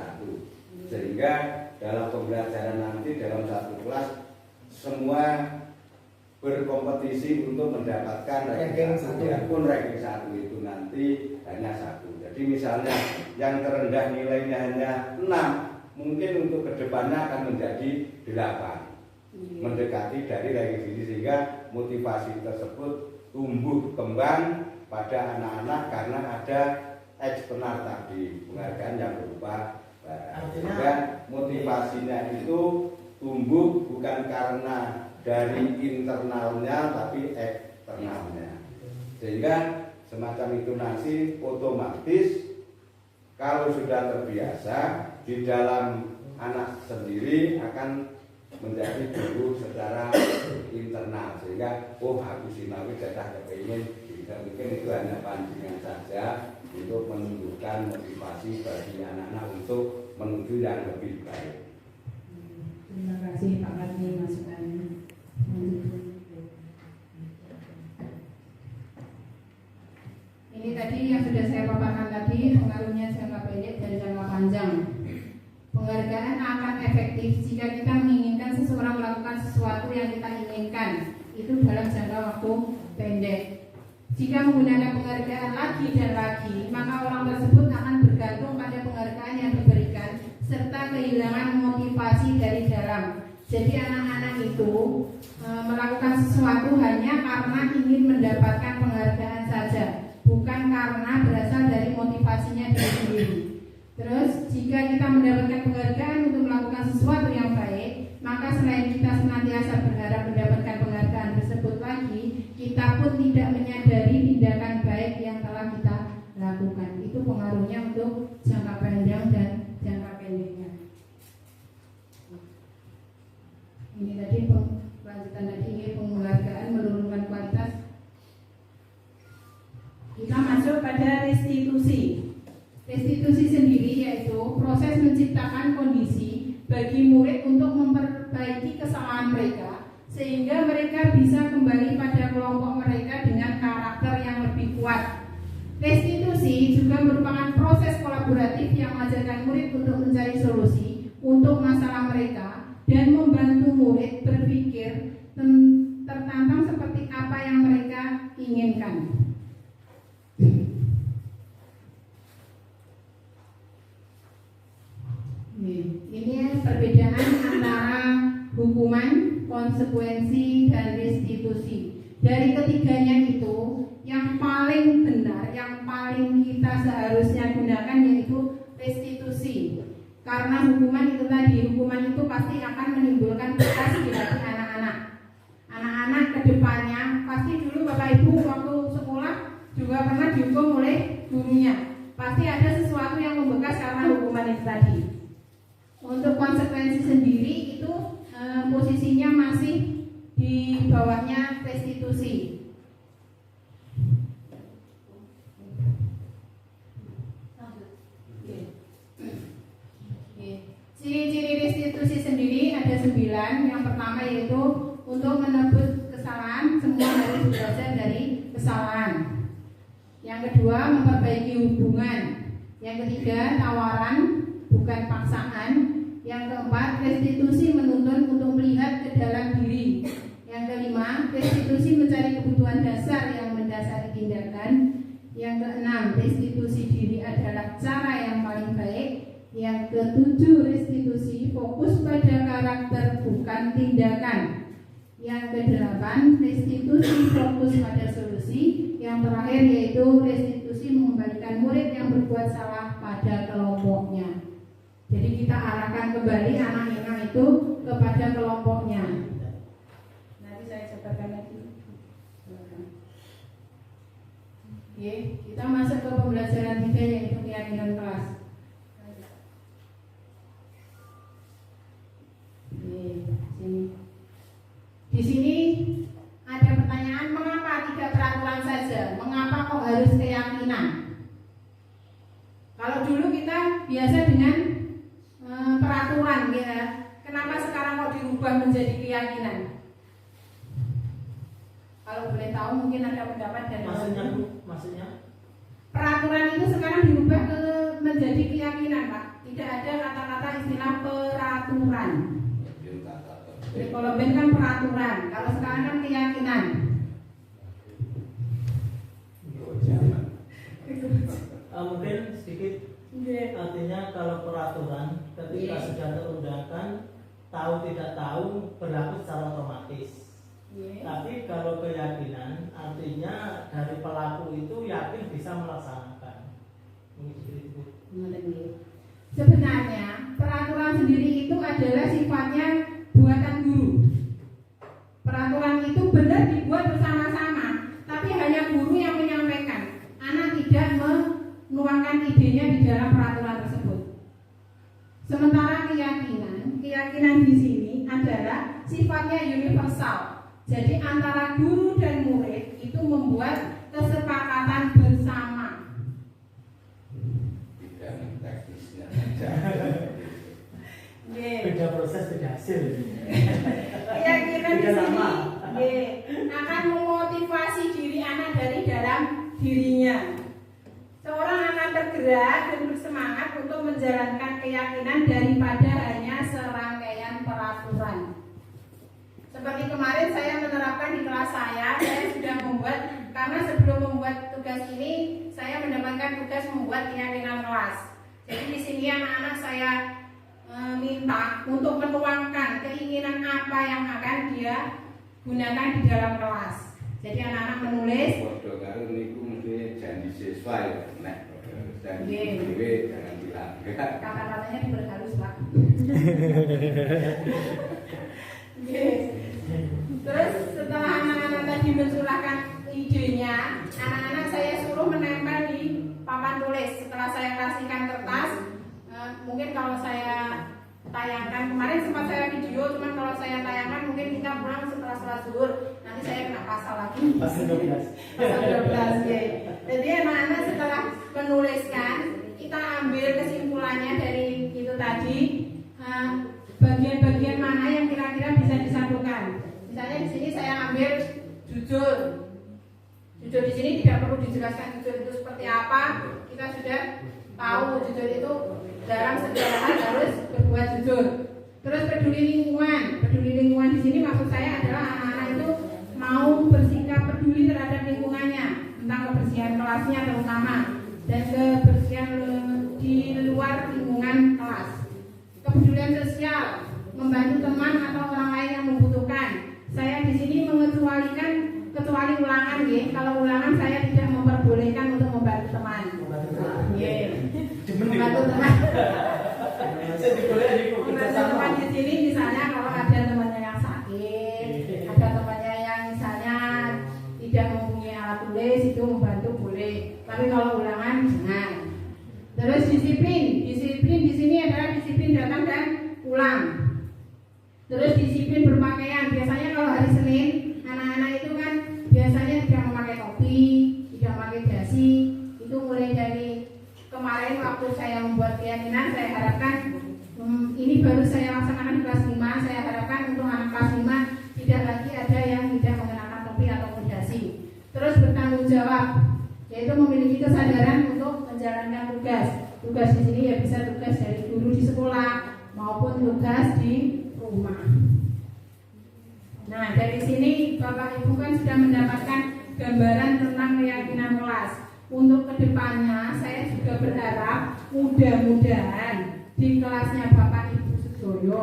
Sehingga dalam pembelajaran nanti dalam satu kelas semua berkompetisi untuk mendapatkan ranking 1. Pun ranking 1 itu nanti hanya 1. Jadi misalnya yang terendah nilainya hanya 6, mungkin untuk kedepannya akan menjadi 8. Mendekati dari ranking ini sehingga motivasi tersebut tumbuh kembang pada anak-anak karena ada eksternal tadi, penghargaan yang berupa barang. Sehingga motivasinya itu tumbuh bukan karena dari internalnya tapi eksternalnya. Sehingga semacam itu nanti otomatis kalau sudah terbiasa di dalam anak sendiri akan menjadi guru secara internal sehingga aku sinau jatah kepingin tidak mungkin itu hanya pancingan saja untuk menumbuhkan motivasi bagi anak-anak untuk menuju yang lebih baik. Terima kasih Pak Karni masukannya. Ini tadi yang sudah saya paparkan tadi pengaruhnya jangka pendek dan jangka panjang. Penghargaan akan efektif jika kita menginginkan seseorang melakukan sesuatu yang kita inginkan itu dalam jangka waktu pendek. Jika menggunakan penghargaan lagi dan lagi, maka orang tersebut akan bergantung pada penghargaan yang diberikan serta kehilangan motivasi dari dalam. Jadi anak-anak itu melakukan sesuatu hanya karena ingin mendapatkan penghargaan saja, bukan karena berasal dari motivasinya diri sendiri. Terus jika kita mendapatkan penghargaan untuk melakukan sesuatu yang baik, maka selain kita senantiasa berharap mendapatkan penghargaan tersebut lagi, kita pun tidak menyadari tindakan baik yang telah kita lakukan. Itu pengaruhnya untuk jangka panjang dan jangka pendeknya. yaitu proses menciptakan kondisi bagi murid untuk memperbaiki kesalahan mereka sehingga mereka bisa kembali pada kelompok mereka dengan karakter yang lebih kuat. Restitusi juga merupakan proses kolaboratif yang mengajarkan murid untuk mencari solusi untuk masalah mereka dan membantu murid berpikir tertantang seperti apa yang mereka inginkan. Ini perbedaan antara hukuman, konsekuensi, dan restitusi. Dari ketiganya itu, yang paling benar, yang paling kita seharusnya gunakan yaitu restitusi. Karena hukuman itu tadi, hukuman itu pasti akan menimbulkan bekas di hati anak-anak. Anak-anak kedepannya, pasti dulu Bapak Ibu waktu sekolah juga pernah dihukum oleh gurunya. Pasti ada sesuatu yang membekas karena hukuman itu tadi. Untuk konsekuensi sendiri itu posisinya masih di bawahnya restitusi. Ciri-ciri restitusi sendiri ada 9. Yang pertama yaitu untuk menebus kesalahan, semua harus belajar dari kesalahan. Yang kedua, memperbaiki hubungan. Yang ketiga, tawaran, bukan paksaan. Yang keempat, restitusi menuntun untuk melihat ke dalam diri. Yang kelima, restitusi mencari kebutuhan dasar yang mendasari tindakan. Yang keenam, restitusi diri adalah cara yang paling baik. Yang ketujuh, restitusi fokus pada karakter bukan tindakan. Yang kedelapan, restitusi fokus pada solusi. Yang terakhir yaitu restitusi mengembalikan murid yang berbuat salah pada kelompoknya. Jadi kita arahkan kembali anak-anak itu kepada kelompoknya. Nanti saya cobakan lagi. Oke, kita masuk ke pembelajaran 3 yaitu keyakinan kelas. Sini. Di sini ada pertanyaan, mengapa tidak peraturan saja? Mengapa kok harus keyakinan? Kalau dulu kita biasa dengan peraturan, ya. Kenapa sekarang kok dirubah menjadi keyakinan? Kalau boleh tahu mungkin ada pendapat dari Maksudnya? Peraturan itu sekarang dirubah menjadi keyakinan, Pak. Tidak ada kata-kata istilah peraturan. Kalau Ben kan peraturan, kalau sekarang kan keyakinan. Mungkin sedikit. Artinya kalau peraturan ketika sudah terundangkan, tahu tidak tahu berlaku secara otomatis. Tapi kalau keyakinan artinya dari pelaku itu yakin bisa melaksanakan. Sebenarnya peraturan sendiri itu adalah sifatnya buatan guru. Peraturan itu benar dibuat bersama-sama, tapi hanya guru yang menyampaikan. Anak tidak menuangkan idenya di dalam peraturan tersebut. Sementara keyakinan di sini adalah sifatnya universal. Jadi antara guru dan murid itu membuat kesepakatan bersama. Beda proses, beda hasil. Keyakinan di sini akan memotivasi diri anak dari dalam dirinya. Seorang akan tergerak dan bersemangat untuk menjalankan keyakinan daripada hanya serangkaian peraturan. Seperti kemarin saya menerapkan di kelas saya sudah membuat, karena sebelum membuat tugas ini saya mendapatkan tugas membuat keyakinan kelas. Jadi di sini anak-anak saya minta untuk menuangkan keinginan apa yang akan dia gunakan di dalam kelas. Jadi anak-anak menulis. Janji siswa ya, janji dewe jangan bilang. Kata-katanya diperhalus, Pak. Terus setelah anak-anak tadi mencurahkan idenya, anak-anak saya suruh menempel di papan tulis. Setelah saya kasihkan kertas, mungkin kalau saya tayangkan, kemarin sempat saya video, cuman kalau saya tayangkan mungkin kita pulang setelah sholat zuhur, nanti saya kena pasal lagi. Pasal 12. Pasal 12 ya. Jadi anak-anak setelah menuliskan kita ambil kesimpulannya dari itu tadi, bagian-bagian mana yang kira-kira bisa disatukan. Misalnya di sini saya ambil jujur. Jujur di sini tidak perlu dijelaskan jujur itu seperti apa. Kita sudah tahu jujur itu dalam segala hal harus berbuat jujur. Terus peduli lingkungan. Peduli lingkungan di sini maksud saya adalah anak-anak itu mau bersikap peduli terhadap lingkungannya, tentang kebersihan kelasnya terutama, dan kebersihan di luar lingkungan kelas. Kepedulian sosial, membantu teman atau orang lain yang membutuhkan. Saya di sini mengecualikan kecuali ulangan, ya. Kalau ulangan saya tidak memperbolehkan untuk membantu teman. Membantu teman. Membantu teman di sini misalnya kalau ada temannya yang sakit, ada temannya yang misalnya tidak mempunyai alat tulis, itu membantu boleh. Tapi kalau ulangan jangan. Terus disiplin di sini adalah disiplin datang dan pulang. Terus disiplin berpakaian. Biasanya kalau hari Senin anak-anak itu kan biasanya tidak memakai topi, tidak memakai dasi. Itu mulai dari kemarin waktu saya membuat keyakinan, saya harapkan ini baru saya laksanakan di kelas 5. Saya harapkan untuk anak kelas 5 tidak lagi ada yang tidak mengenakan topi ataupun dasi. Terus bertanggung jawab, yaitu memiliki kesadaran untuk menjalankan tugas. Tugas di sini ya bisa tugas dari guru di sekolah maupun tugas di rumah. Nah, dari sini Bapak Ibu kan sudah mendapatkan gambaran tentang keyakinan kelas. Untuk kedepannya saya juga berharap mudah-mudahan di kelasnya Bapak Ibu Sedoyo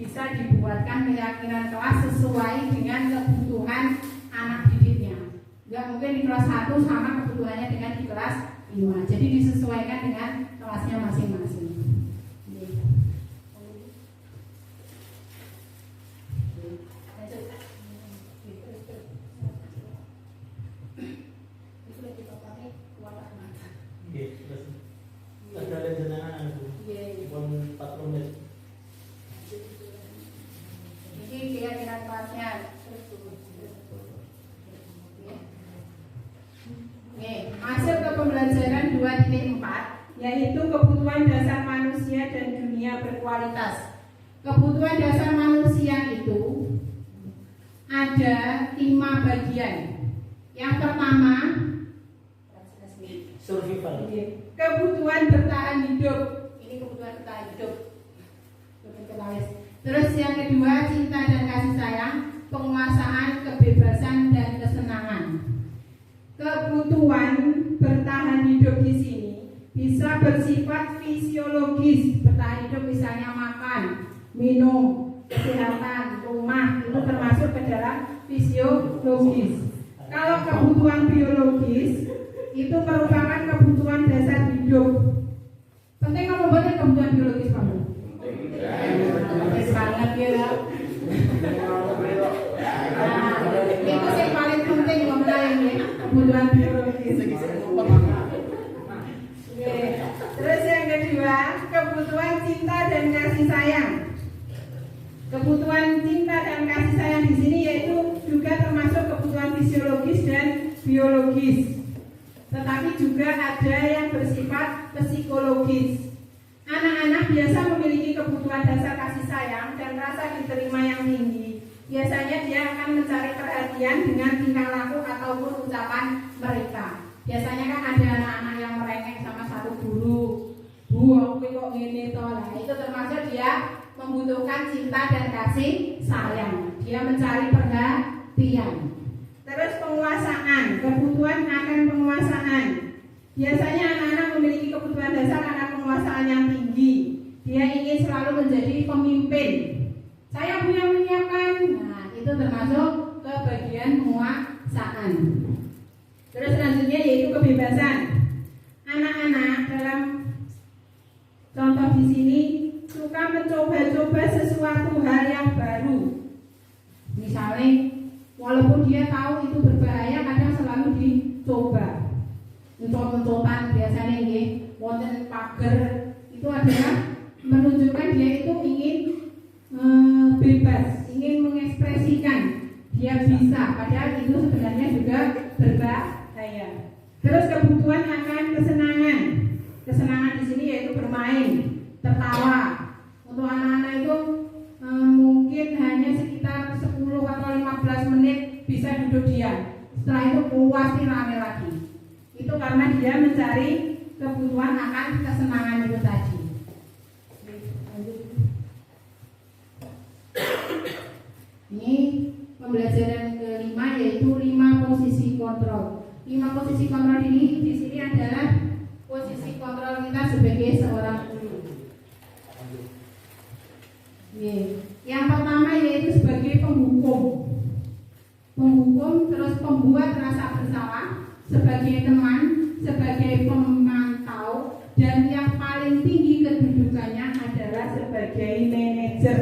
bisa dibuatkan keyakinan kelas sesuai dengan kebutuhan anak didiknya. Nggak mungkin di kelas 1 sama kebutuhannya dengan di kelas 5. Jadi disesuaikan dengan kelasnya masing-masing. Ada rencana pun 40 menit. Ini keyakinan kelasnya. Masuk ke pembelajaran 2.4, yaitu kebutuhan dasar manusia dan dunia berkualitas. Kebutuhan dasar manusia itu ada 5 bagian. Yang pertama, Survival. kebutuhan bertahan hidup. Ini kebutuhan bertahan hidup. Terus yang kedua, cinta dan kasih sayang, penguasaan, kebebasan dan kesenangan. Kebutuhan bertahan hidup di sini bisa bersifat fisiologis. Bertahan hidup misalnya makan, minum, kesehatan, rumah, itu termasuk ke dalam fisiologis. Kalau kebutuhan biologis itu merupakan kebutuhan dasar hidup. Penting kamu baca kebutuhan biologis kamu. Penting banget ya. Nah, itu yang paling penting ngomongin ya, kebutuhan biologis. Terus yang kedua, kebutuhan cinta dan kasih sayang. Kebutuhan cinta dan kasih sayang di sini yaitu juga termasuk kebutuhan fisiologis dan biologis. Tetapi juga ada yang bersifat psikologis. Anak-anak biasa memiliki kebutuhan dasar kasih sayang dan rasa diterima yang tinggi. Biasanya dia akan mencari perhatian dengan tingkah laku ataupun ucapan mereka. Biasanya kan ada anak-anak yang merengek sama satu guru. Bu, aku kok gini toh. Nah, itu termasuk dia membutuhkan cinta dan kasih sayang. Dia mencari perhatian. Terus penguasaan, kebutuhan akan penguasaan. Biasanya anak-anak memiliki kebutuhan dasar akan penguasaan yang tinggi. Dia ingin selalu menjadi pemimpin. Saya punya menyiapkan. Nah, itu termasuk ke bagian penguasaan. Terus selanjutnya yaitu kebebasan. Anak-anak dalam contoh di sini suka mencoba-coba sesuatu hal yang baru. Misalnya, walaupun dia tahu itu berbahaya, kadang selalu dicoba. Mencot-mencotan biasanya ini, wonten pager, itu adalah menunjukkan dia itu ingin bebas, ingin mengekspresikan dia bisa, padahal itu sebenarnya juga berbahaya. Terus kebutuhan akan kesenangan. kesenangan di sini yaitu bermain, tertawa. Untuk anak-anak itu mungkin hanya sekitar 10 atau 15 menit bisa duduk diam. Setelah itu pasti rame lagi. Itu karena dia mencari kebutuhan akan kesenangan itu tadi. Ini pembelajaran kelima yaitu 5 posisi kontrol. 5 posisi kontrol ini di sini adalah posisi kontrol kita sebagai seorang guru. Yang pertama yaitu sebagai penghukum. Penghukum, terus pembuat rasa bersalah, sebagai teman, sebagai pemantau, dan yang paling tinggi kedudukannya adalah sebagai manajer.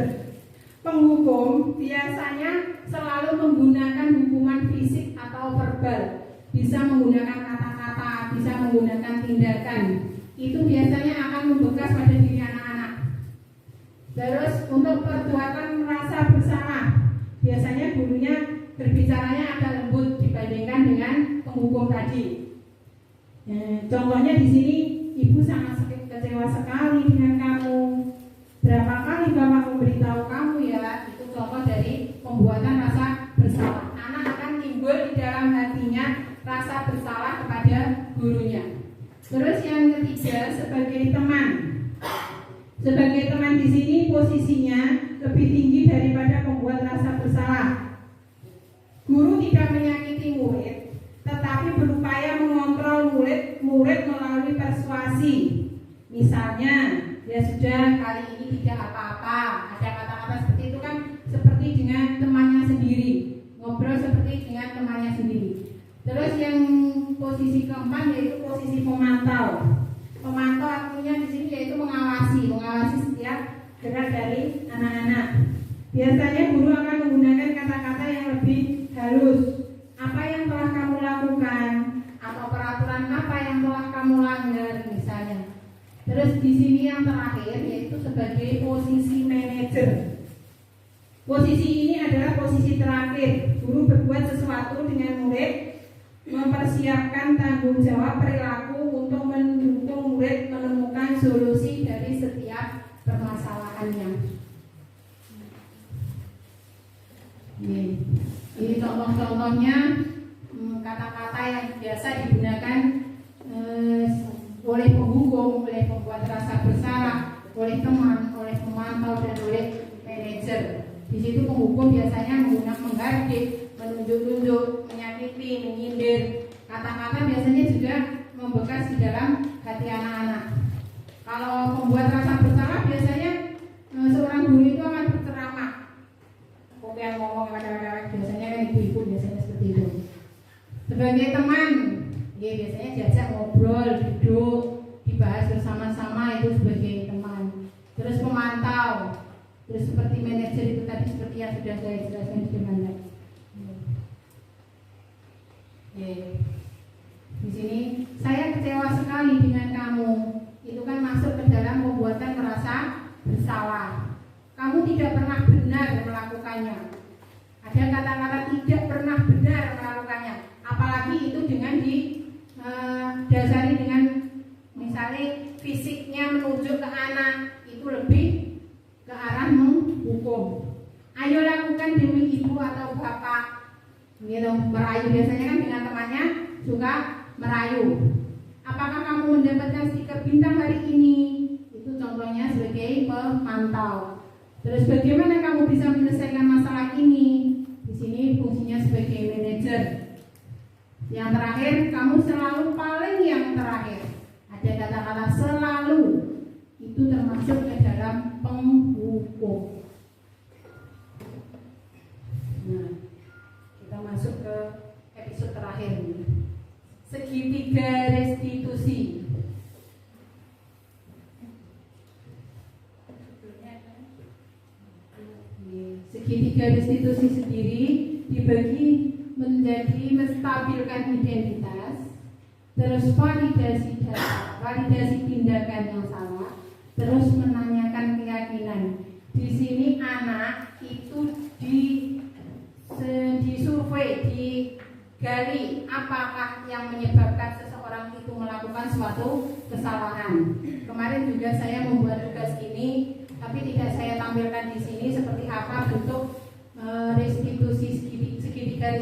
Penghukum biasanya selalu menggunakan hukuman fisik atau verbal, bisa menggunakan kata-kata, bisa menggunakan tindakan. Itu biasanya akan membekas pada diri anak-anak. Terus untuk perbuatan merasa bersalah, biasanya gurunya berbicaranya agak lembut dibandingkan dengan penghukum tadi. Contohnya di sini, ibu sangat kecewa sekali dengan kamu. Berapa kali bapak memberitahu kamu ya? Itu contoh dari pembuatan rasa bersalah. Anak akan timbul di dalam hatinya rasa bersalah kepada gurunya. Terus yang ketiga sebagai teman. Sebagai teman di sini posisinya lebih tinggi daripada pembuat rasa bersalah. Guru tidak menyakiti murid, tetapi berupaya mengontrol murid melalui persuasi. Misalnya, ya sudah kali ini tidak apa-apa. Ada kata-kata seperti itu kan seperti dengan temannya sendiri, ngobrol seperti dengan temannya sendiri. Terus yang posisi keempat yaitu posisi pemantau. Pemantau artinya di sini yaitu mengawasi setiap gerak dari anak-anak. Biasanya guru akan menggunakan kata-kata yang lebih halus. Apa yang telah kamu lakukan? Atau peraturan apa yang telah kamu langgar misalnya. Terus di sini yang terakhir yaitu sebagai posisi manajer. Posisi ini adalah posisi terakhir. Guru berbuat sesuatu dengan murid, mempersiapkan tanggung jawab perilaku untuk mendukung murid menemukan solusi dari setiap permasalahannya. Ini contoh-contohnya kata-kata yang biasa digunakan oleh penghukum, oleh pembuat rasa bersalah, oleh teman, oleh pemantau, dan oleh manajer. Di situ penghukum biasanya menggunakan menghardik, menunjuk-nunjuk, menyakiti, menyindir. Kata-kata biasanya juga membekas di dalam hati anak-anak. Kalau pembuat rasa bersalah biasanya seorang guru itu akan berceramah. Yang ngomong kepada biasanya kan ibu-ibu biasanya seperti itu. Sebagai teman, ya biasanya diajak ngobrol, duduk, dibahas bersama-sama itu sebagai teman. Terus pemantau, terus seperti manajer itu tadi seperti yang sudah saya jelaskan di mana. Di sini saya kecewa sekali dengan kamu. Itu kan masuk ke dalam pembuatan merasa bersalah. Kamu tidak pernah benar melakukannya. Ada kata-kata tidak pernah benar melakukannya. Apalagi itu dengan didasari dengan misalnya fisiknya menunjuk ke anak, itu lebih ke arah menghukum. Ayo lakukan demi ibu atau bapak. Gitu, merayu biasanya kan dengan temannya suka merayu. Apakah kamu mendapatkan stiker bintang hari ini? Itu contohnya sebagai pemantau. Terus bagaimana kamu bisa menyelesaikan masalah ini? Di sini fungsinya sebagai manajer. Yang terakhir, kamu selalu paling yang terakhir. Ada kata-kata selalu. Itu termasuk ke dalam penghukum. Nah, kita masuk ke episode terakhir ini. Segitiga restitusi. Segitiga restitusi sendiri dibagi menjadi menstabilkan identitas, terus validasi data, validasi tindakan yang salah, terus menanyakan keyakinan. Di sini anak itu disurvei, gali apakah yang menyebabkan seseorang itu melakukan suatu kesalahan. Kemarin juga saya membuat tugas ini, tapi tidak saya tampilkan di sini seperti apa bentuk restitusi segitiga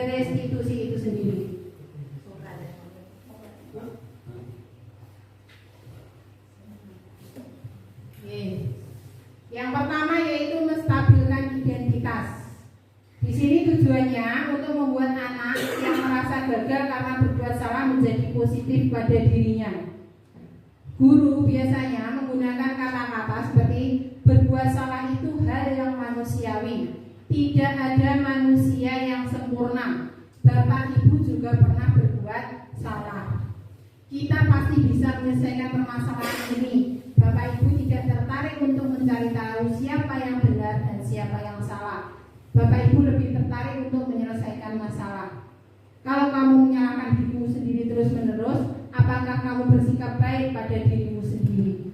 restitusi itu sendiri. Yang pertama yaitu menstabilkan identitas. Di sini tujuannya untuk membuat anak yang merasa gagal karena berbuat salah menjadi positif pada dirinya. Guru biasanya menggunakan kata-kata seperti berbuat salah itu hal yang manusiawi. Tidak ada manusia yang sempurna. Bapak Ibu juga pernah berbuat salah. Kita pasti bisa menyelesaikan permasalahan ini. Bapak Ibu tidak tertarik untuk mencari tahu siapa yang benar dan siapa yang salah. Bapak Ibu lebih tertarik untuk menyelesaikan masalah. Kalau kamu menyalahkan dirimu sendiri terus-menerus, apakah kamu bersikap baik pada dirimu sendiri?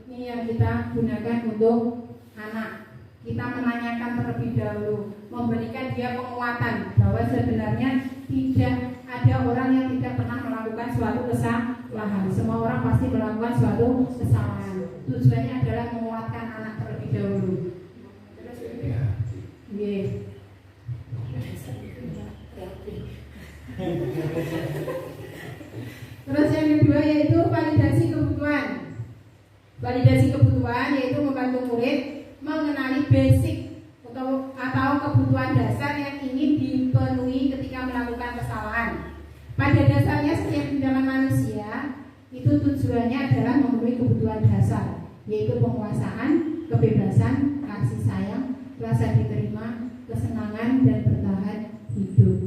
Ini yang kita gunakan untuk anak. Kita menanyakan terlebih dahulu, memberikan dia penguatan bahwa sebenarnya tidak ada orang yang tidak pernah melakukan suatu kesalahan. Semua orang pasti melakukan suatu kesalahan. Tujuannya adalah menguatkan anak terlebih dahulu. Terus yang kedua yaitu validasi kebutuhan. Validasi kebutuhan yaitu membantu murid mengenali basic atau kebutuhan dasar yang ingin dipenuhi ketika melakukan kesalahan. Pada dasarnya setiap tindakan manusia itu tujuannya adalah memenuhi kebutuhan dasar, yaitu penguasaan, kebebasan, kasih sayang, rasa diterima, kesenangan, dan bertahan hidup.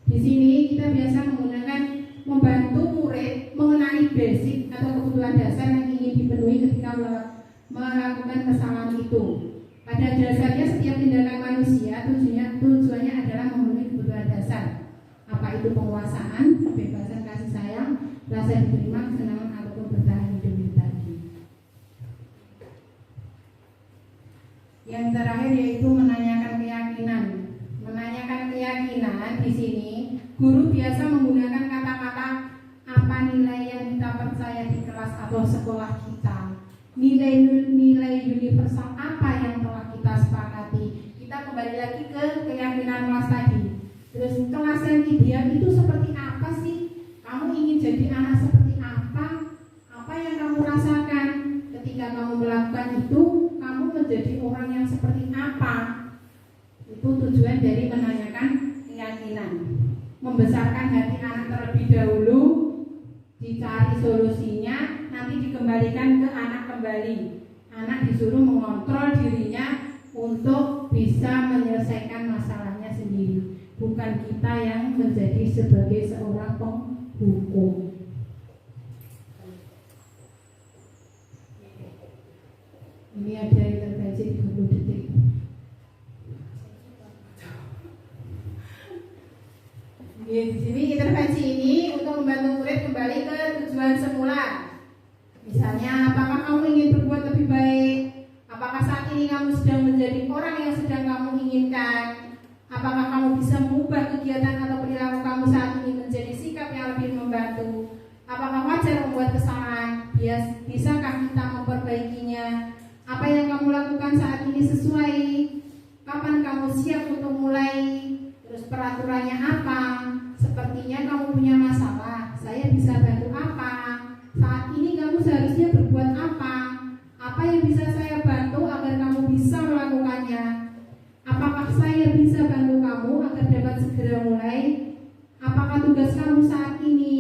Di sini kita biasa menggunakan membantu murid mengenali basic atau kebutuhan dasar yang ingin dipenuhi ketika melakukan kesalahan itu. Pada dasarnya setiap tindakan manusia tujuannya adalah memenuhi kebutuhan dasar. Apa itu penguasaan, kebebasan, kasih sayang, rasa diterima, kesenangan, ataupun bertahan hidup tadi. Yang terakhir yaitu menanyakan keyakinan. Menanyakan keyakinan di sini guru biasa menggunakan kata-kata apa nilai yang kita percaya di kelas atau sekolah kita. Nilai-nilai universal apa yang telah kita sepakati. Kita kembali lagi ke keyakinan kelas tadi. Terus kelas yang ideal itu seperti apa sih? Kamu ingin jadi anak seperti apa? Apa yang kamu rasakan ketika kamu melakukan itu? Kamu menjadi orang yang seperti apa? Itu tujuan dari menanyakan keyakinan. Membesarkan hati anak terlebih dahulu, dicari solusinya, nanti dikembalikan ke anak kembali. Anak disuruh mengontrol dirinya untuk bisa menyelesaikan masalahnya sendiri, bukan kita yang menjadi sebagai seorang penghukum. Ini ada intervensi 30 detik. Di sini intervensi ini untuk membantu murid kembali ke tujuan semula. Misalnya, apakah kamu ingin berbuat lebih baik? Apakah saat ini kamu sedang menjadi orang yang sedang kamu inginkan? Apakah kamu bisa mengubah kegiatan atau perilaku kamu saat ini menjadi sikap yang lebih membantu? Apakah wajar membuat kesalahan? Bisakah kita memperbaikinya? Apa yang kamu lakukan saat ini sesuai? Kapan kamu siap untuk mulai? Terus peraturannya apa? Sepertinya kamu punya masalah. Saya bisa bantu apa? Saat ini kamu seharusnya berbuat apa? Apa yang bisa saya bantu agar kamu bisa melakukannya? Apakah saya bisa bantu kamu agar dapat segera mulai? Apakah tugas kamu saat ini?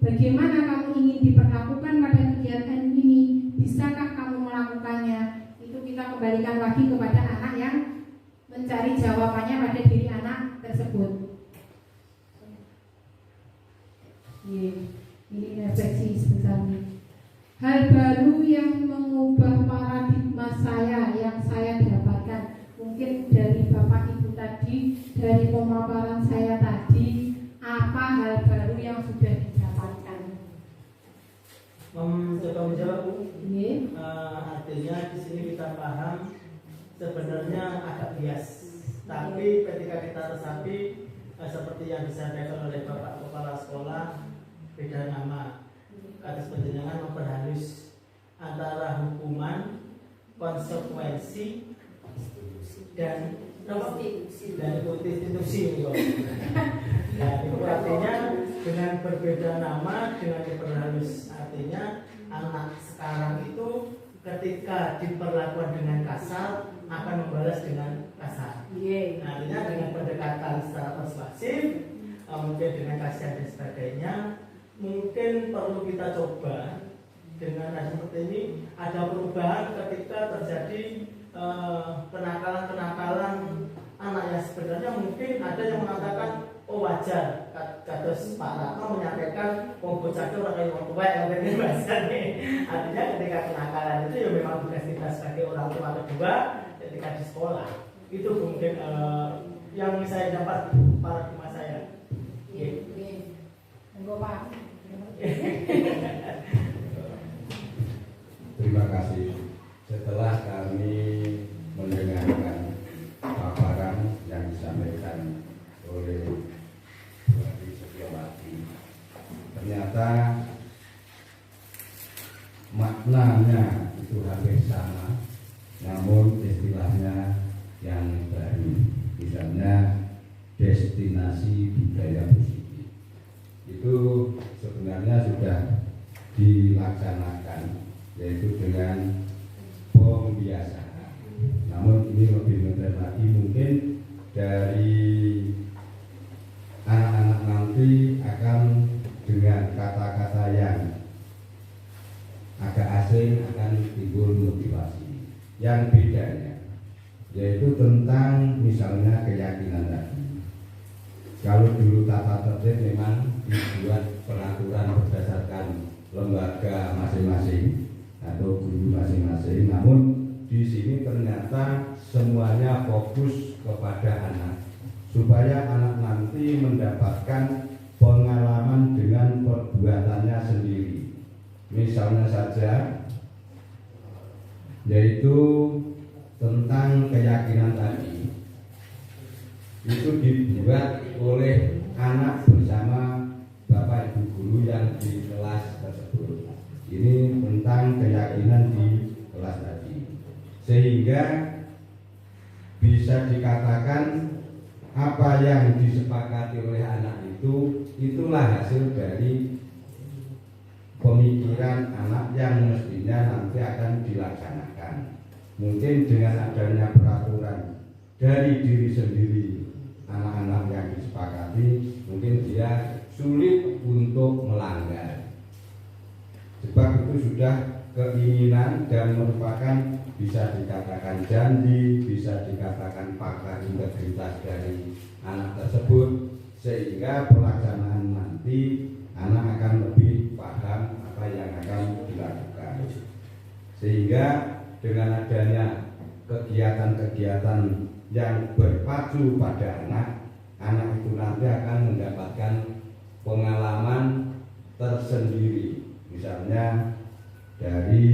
Bagaimana kamu ingin diperlakukan pada kegiatan ini? Bisakah kamu melakukannya? Itu kita kembalikan lagi kepada anak yang mencari jawabannya pada diri anak tersebut. Ini refleksi sebentar. Hal baru yang mengubah paradigma saya yang saya dapatkan, mungkin dari Bapak Ibu tadi, dari pemaparan saya tadi, apa hal baru yang sudah didapatkan? Coba menjawab, Bu. Ini Artinya di sini kita paham sebenarnya agak bias, tapi ketika kita resapi seperti yang disampaikan oleh Bapak Kepala Sekolah, beda nama. Atas penjenengan memperhalus antara hukuman, konsekuensi, dan institusi. Nah, itu artinya dengan berbeda nama, dengan diperhalus, artinya anak sekarang itu ketika diperlakukan dengan kasar akan membalas dengan kasar. Nah, artinya dengan pendekatan secara persuasif, mungkin dengan kasihan dan sebagainya, mungkin perlu kita coba dengan seperti ini. Ada perubahan ketika terjadi kenakalan-kenakalan anak yang sebenarnya mungkin ada yang mengatakan oh wajar, kata Pak Ratno menyampaikan bocah orang kayak orang tua yang pengen bahasanya. Artinya ketika kenakalan itu ya memang tugas kita sebagai orang tua kedua ketika di sekolah itu mungkin yang saya dapat paradigma saya. Terima kasih. Setelah kami mendengarkan paparan yang disampaikan oleh Bu Adi Setiawati, ternyata maknanya itu hampir sama, namun istilahnya yang baru. Misalnya destinasi budaya positif itu sebenarnya sudah dilaksanakan, yaitu dengan pembiasaan. Namun ini lebih modern lagi, mungkin dari anak-anak nanti akan dengan kata-kata yang agak asing akan timbul motivasi yang bedanya, yaitu tentang misalnya keyakinan tadi. Kalau dulu tata tertib memang dibuat peraturan berdasarkan lembaga masing-masing atau guru masing-masing, namun di sini ternyata semuanya fokus kepada anak, supaya anak nanti mendapatkan pengalaman dengan perbuatannya sendiri. Misalnya saja, yaitu tentang keyakinan tadi, itu dibuat oleh anak bersama Bapak Ibu guru yang di kelas tersebut. Ini tentang keyakinan di kelas tadi, sehingga bisa dikatakan apa yang disepakati oleh anak itu, itulah hasil dari pemikiran anak yang mestinya nanti akan dilaksanakan. Mungkin dengan adanya peraturan dari diri sendiri anak-anak yang disepakati, mungkin dia sulit untuk melanggar, sebab itu sudah keinginan dan merupakan bisa dikatakan janji, bisa dikatakan pakar integritas dari anak tersebut, sehingga pelaksanaan nanti anak akan lebih paham apa yang akan dilakukan. Sehingga dengan adanya kegiatan-kegiatan yang berpacu pada anak itu nanti akan mendapatkan pengalaman tersendiri. Misalnya dari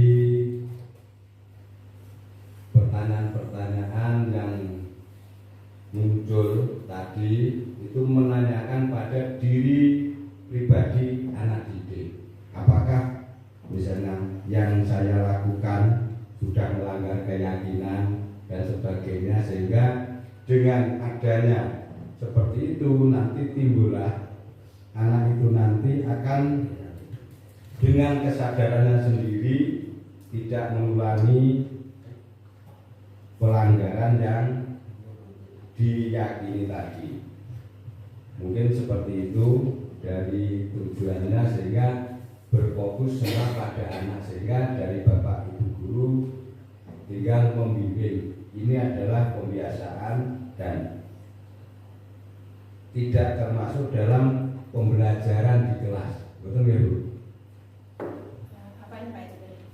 pertanyaan-pertanyaan yang muncul tadi itu menanyakan pada diri pribadi anak didik, apakah misalnya yang saya lakukan sudah melanggar keyakinan dan sebagainya, sehingga dengan adanya seperti itu nanti timbullah anak itu nanti akan dengan kesadarannya sendiri tidak mengulangi pelanggaran yang diyakini tadi. Mungkin seperti itu dari tujuannya, sehingga berfokus semua pada anak, sehingga dari Bapak Ibu guru tinggal membimbing. Ini adalah pembiasaan dan tidak termasuk dalam pembelajaran di kelas. Betul ya Bu?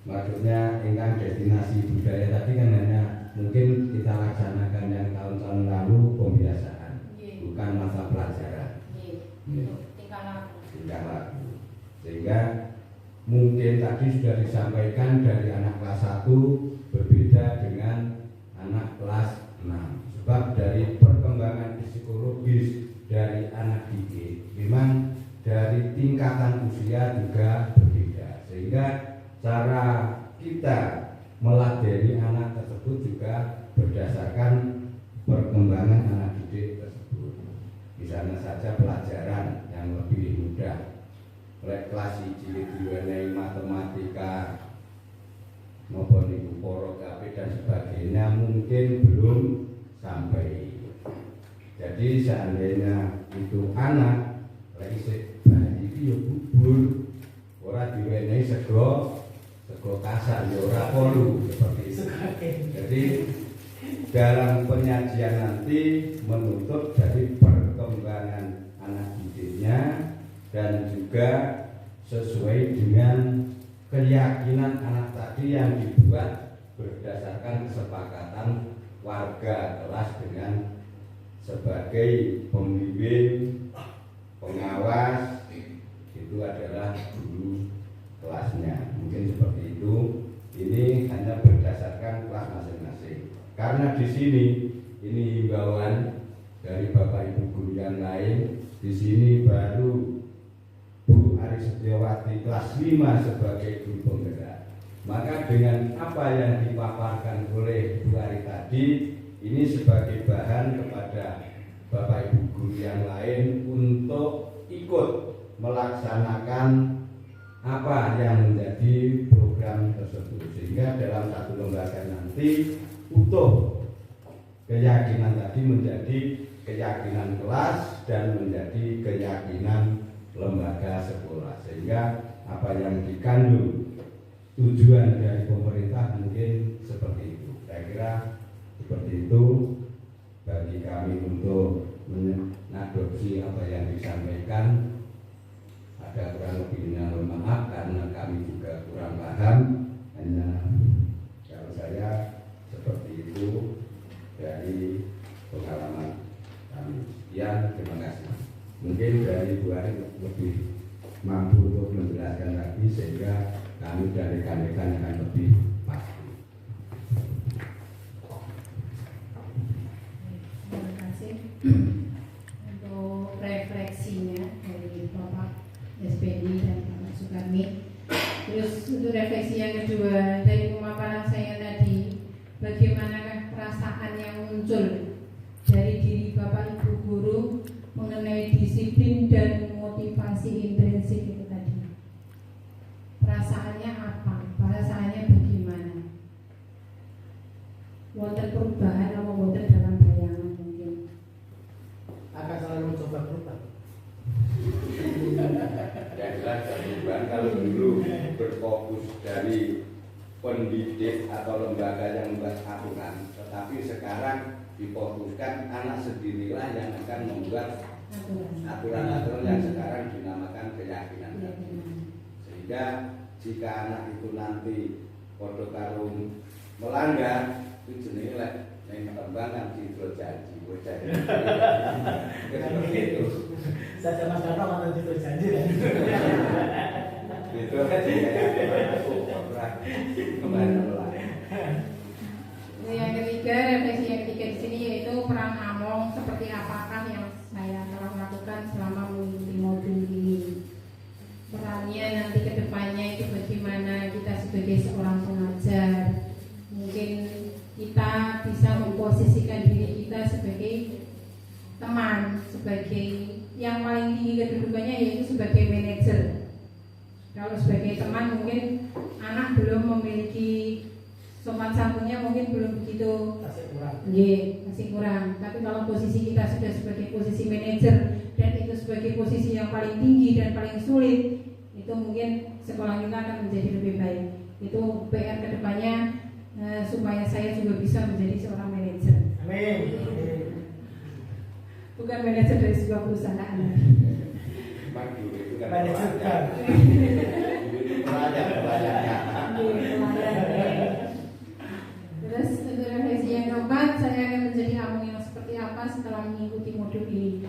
Maksudnya ingkang destinasi budaya tadi kan hanya mungkin kita laksanakan yang tahun-tahun lalu pembiasaan, bukan masa pelajaran. Tingkah laku. Sehingga mungkin tadi sudah disampaikan dari anak kelas 1 berbeda dengan anak kelas 6. Sebab dari perkembangan psikologis dari tingkatan usia juga berbeda, sehingga cara kita meladeni anak tersebut juga berdasarkan perkembangan anak didik tersebut. Misalnya saja pelajaran yang lebih mudah, kelas 1 diwenehi matematika maupun ibu poro KP dan sebagainya mungkin belum sampai. Jadi seandainya itu anak lagi bayi itu bubur ora diwenehi sego kasar ya ora perlu seperti itu. Jadi dalam penyajian nanti menuntut dari perkembangan anak didiknya dan juga sesuai dengan keyakinan anak tadi yang dibuat berdasarkan kesepakatan warga kelas dengan sebagai pembimbing, pengawas, itu adalah guru kelasnya. Mungkin seperti itu. Ini hanya berdasarkan kelas masing-masing. Karena di sini ini himbauan dari Bapak Ibu guru yang lain. Di sini baru Bu Aris Setiawati kelas 5 sebagai guru penggerak. Maka dengan apa yang dipaparkan oleh Bu Ari tadi, ini sebagai bahan kepada Bapak Ibu guru yang lain untuk ikut melaksanakan apa yang menjadi program tersebut, sehingga dalam satu lembaga nanti utuh keyakinan tadi menjadi keyakinan kelas dan menjadi keyakinan lembaga sekolah, sehingga apa yang dikandung tujuan dari pemerintah mungkin seperti itu. Saya kira seperti itu bagi kami untuk mengadopsi apa yang disampaikan. Ada kurang lebihnya mohon maaf karena kami juga kurang paham. Hanya kalau saya seperti itu dari pengalaman kami. Sekian, terima kasih. Mungkin dari Bu Ari lebih mampu untuk menjelaskan lagi sehingga kami dan rekan-rekan akan lebih pasti. Terima kasih untuk refleksinya dari Bapak SPD dan Bapak Sukarmi. Terus untuk refleksi yang kedua dari pemaparan saya tadi, bagaimanakah perasaan yang muncul dari diri Bapak Ibu guru mengenai disiplin dan motivasi intrinsik itu tadi? Perasaannya apa? Perasaannya bagaimana? Wonten perubahan atau wonten dalam bayangan mungkin? Akan selalu mencoba berubah. Yang jelas perubahan kalau dulu berfokus dari pendidik atau lembaga yang membuat aturan, tetapi sekarang difokuskan anak sendirilah yang akan membuat aturan-aturan yang sekarang dinamakan keyakinan. Sehingga jika anak itu nanti podo karung melanggar, itu jenenge lek yang perkembangan citra janji bocah. Seperti itu. Saya Mas Karno mantan citra janji. Itu kan kembali ulang. Yang ketiga, refleksi yang ketiga di sini yaitu perang among seperti apakah yang saya telah lakukan selama mengikuti modul ini. Perannya nanti ke depannya itu bagaimana kita sebagai seorang pengajar. Mungkin kita bisa memposisikan diri kita sebagai teman, sebagai yang paling tinggi kedudukannya yaitu sebagai manajer. Kalau sebagai teman mungkin anak belum memiliki sopan santunnya mungkin belum begitu, masih kurang. Tapi kalau posisi kita sudah sebagai posisi manajer dan itu sebagai posisi yang paling tinggi dan paling sulit, itu mungkin sekolah kita akan menjadi lebih baik. Itu PR kedepannya supaya saya juga bisa menjadi seorang manajer. Amin. Bukan manajer dari sebuah perusahaan. Itu kan Manajer. Terus untuk refleksi yang keempat, saya akan menjadi among yang seperti apa setelah mengikuti modul ini.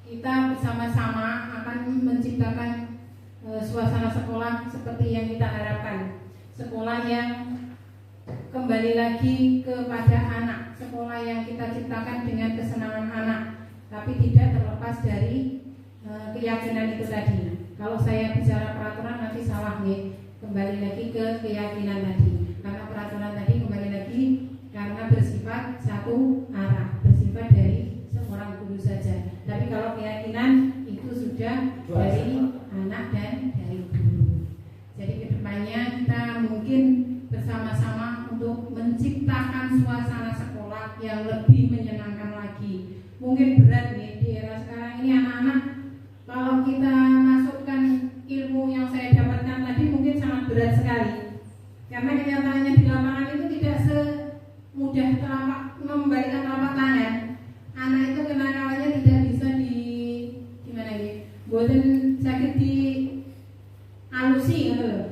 Kita bersama-sama akan menciptakan suasana sekolah seperti yang kita harapkan. Sekolah yang kembali lagi kepada anak, sekolah yang kita ciptakan dengan kesenangan anak, tapi tidak terlepas dari keyakinan itu tadi. Kalau saya bicara peraturan nanti salah nih. Kembali lagi ke keyakinan tadi. Karena peraturan tadi kembali lagi karena bersifat satu arah, bersifat dari seorang guru saja. Tapi kalau keyakinan itu sudah dari anak dan dari guru. Jadi kedepannya kita mungkin bersama-sama untuk menciptakan suasana sekolah yang lebih menyenangkan lagi. Mungkin berat nih di era sekarang ini anak-anak, kalau kita masukkan ilmu yang saya dapatkan tadi mungkin sangat berat sekali. Karena kenyataannya di lapangan itu tidak semudah membalikan telapak tangan. Anak itu kenakalannya tidak bisa buatan sakit di alusi gitu loh.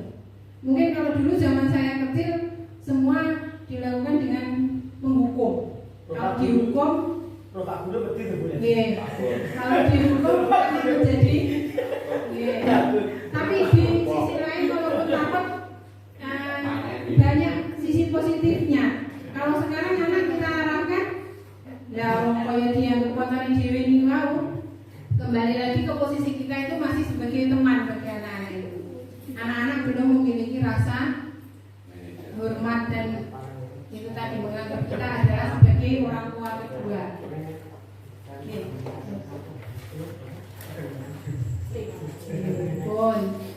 Mungkin kalau dulu zaman saya kecil semua dilakukan dengan menghukum. Kalau dihukum, kalau dihukum akan menjadi. Tapi di sisi lain kalau dapat banyak sisi positifnya. Kalau sekarang anak kita arahkan, ya kayak dia kekuatan dewi ini mau. Kembali lagi ke posisi kita itu masih sebagai teman bagi anak-anak itu. Anak-anak belum memiliki rasa hormat dan itu tadi menganggap kita adalah sebagai orang tua kedua.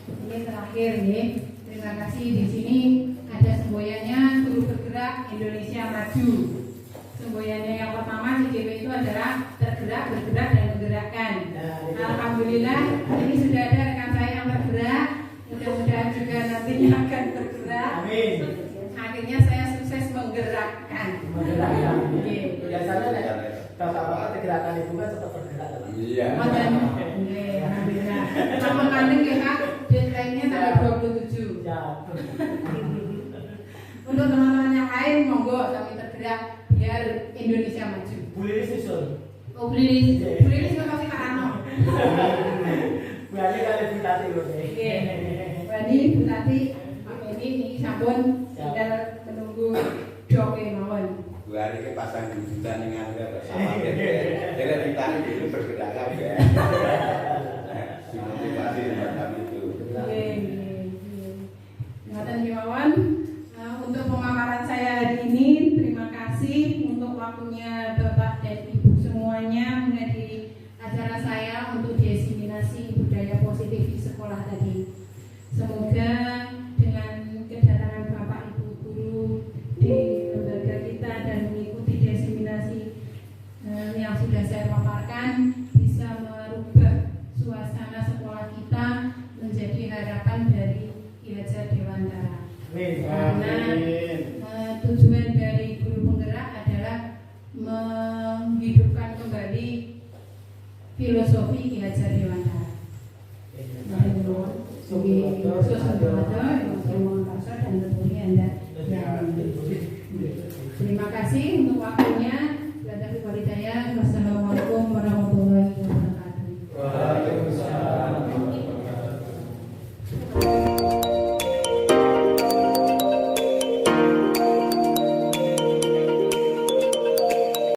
Ini terakhir nih. Terima kasih. Di sini ada semboyannya Suruh Bergerak Indonesia Maju. Semboyannya yang pertama CGW itu adalah tergerak, bergerak, dan menggerakkan. Alhamdulillah ini sudah ada rekan saya yang tergerak. Mudah-mudahan juga nantinya akan bergerak. Amin. Akhirnya saya sukses menggerakkan. Biasanya bapak-bapak tergerakan itu kan tetap bergerak. Iya. Alhamdulillah. Sama kandeng ya Kak, deadline-nya tanggal 27. Untuk teman-teman yang lain monggo kami tergerak biar Indonesia maju. Bu Lilis susul. Oh Bu Lilis nggak pasti Kak Ano. Bu Ali kali Bu Tati loh. Bani Bu Tati, Pak ini sampun tinggal menunggu doke mawon. Bu Ali ke pasang jutaan dengan bersama jadi ditarik dulu bergerak ya. Motivasi macam itu. Ngoten mawon. Untuk pemaparan saya hari ini, terima kasih untuk waktunya Bapak dan Ibu semuanya menghadiri acara saya untuk diseminasi budaya positif di sekolah tadi. Semoga dengan kedatangan Bapak Ibu guru di lembaga kita dan mengikuti diseminasi yang sudah saya paparkan bisa merubah suasana sekolah kita menjadi harapan dari Ki Hajar Dewantara. Karena tujuan dari guru penggerak adalah menghidupkan kembali filosofi Ki Hajar Dewantara. Dan tentunya Anda. Terima kasih untuk waktu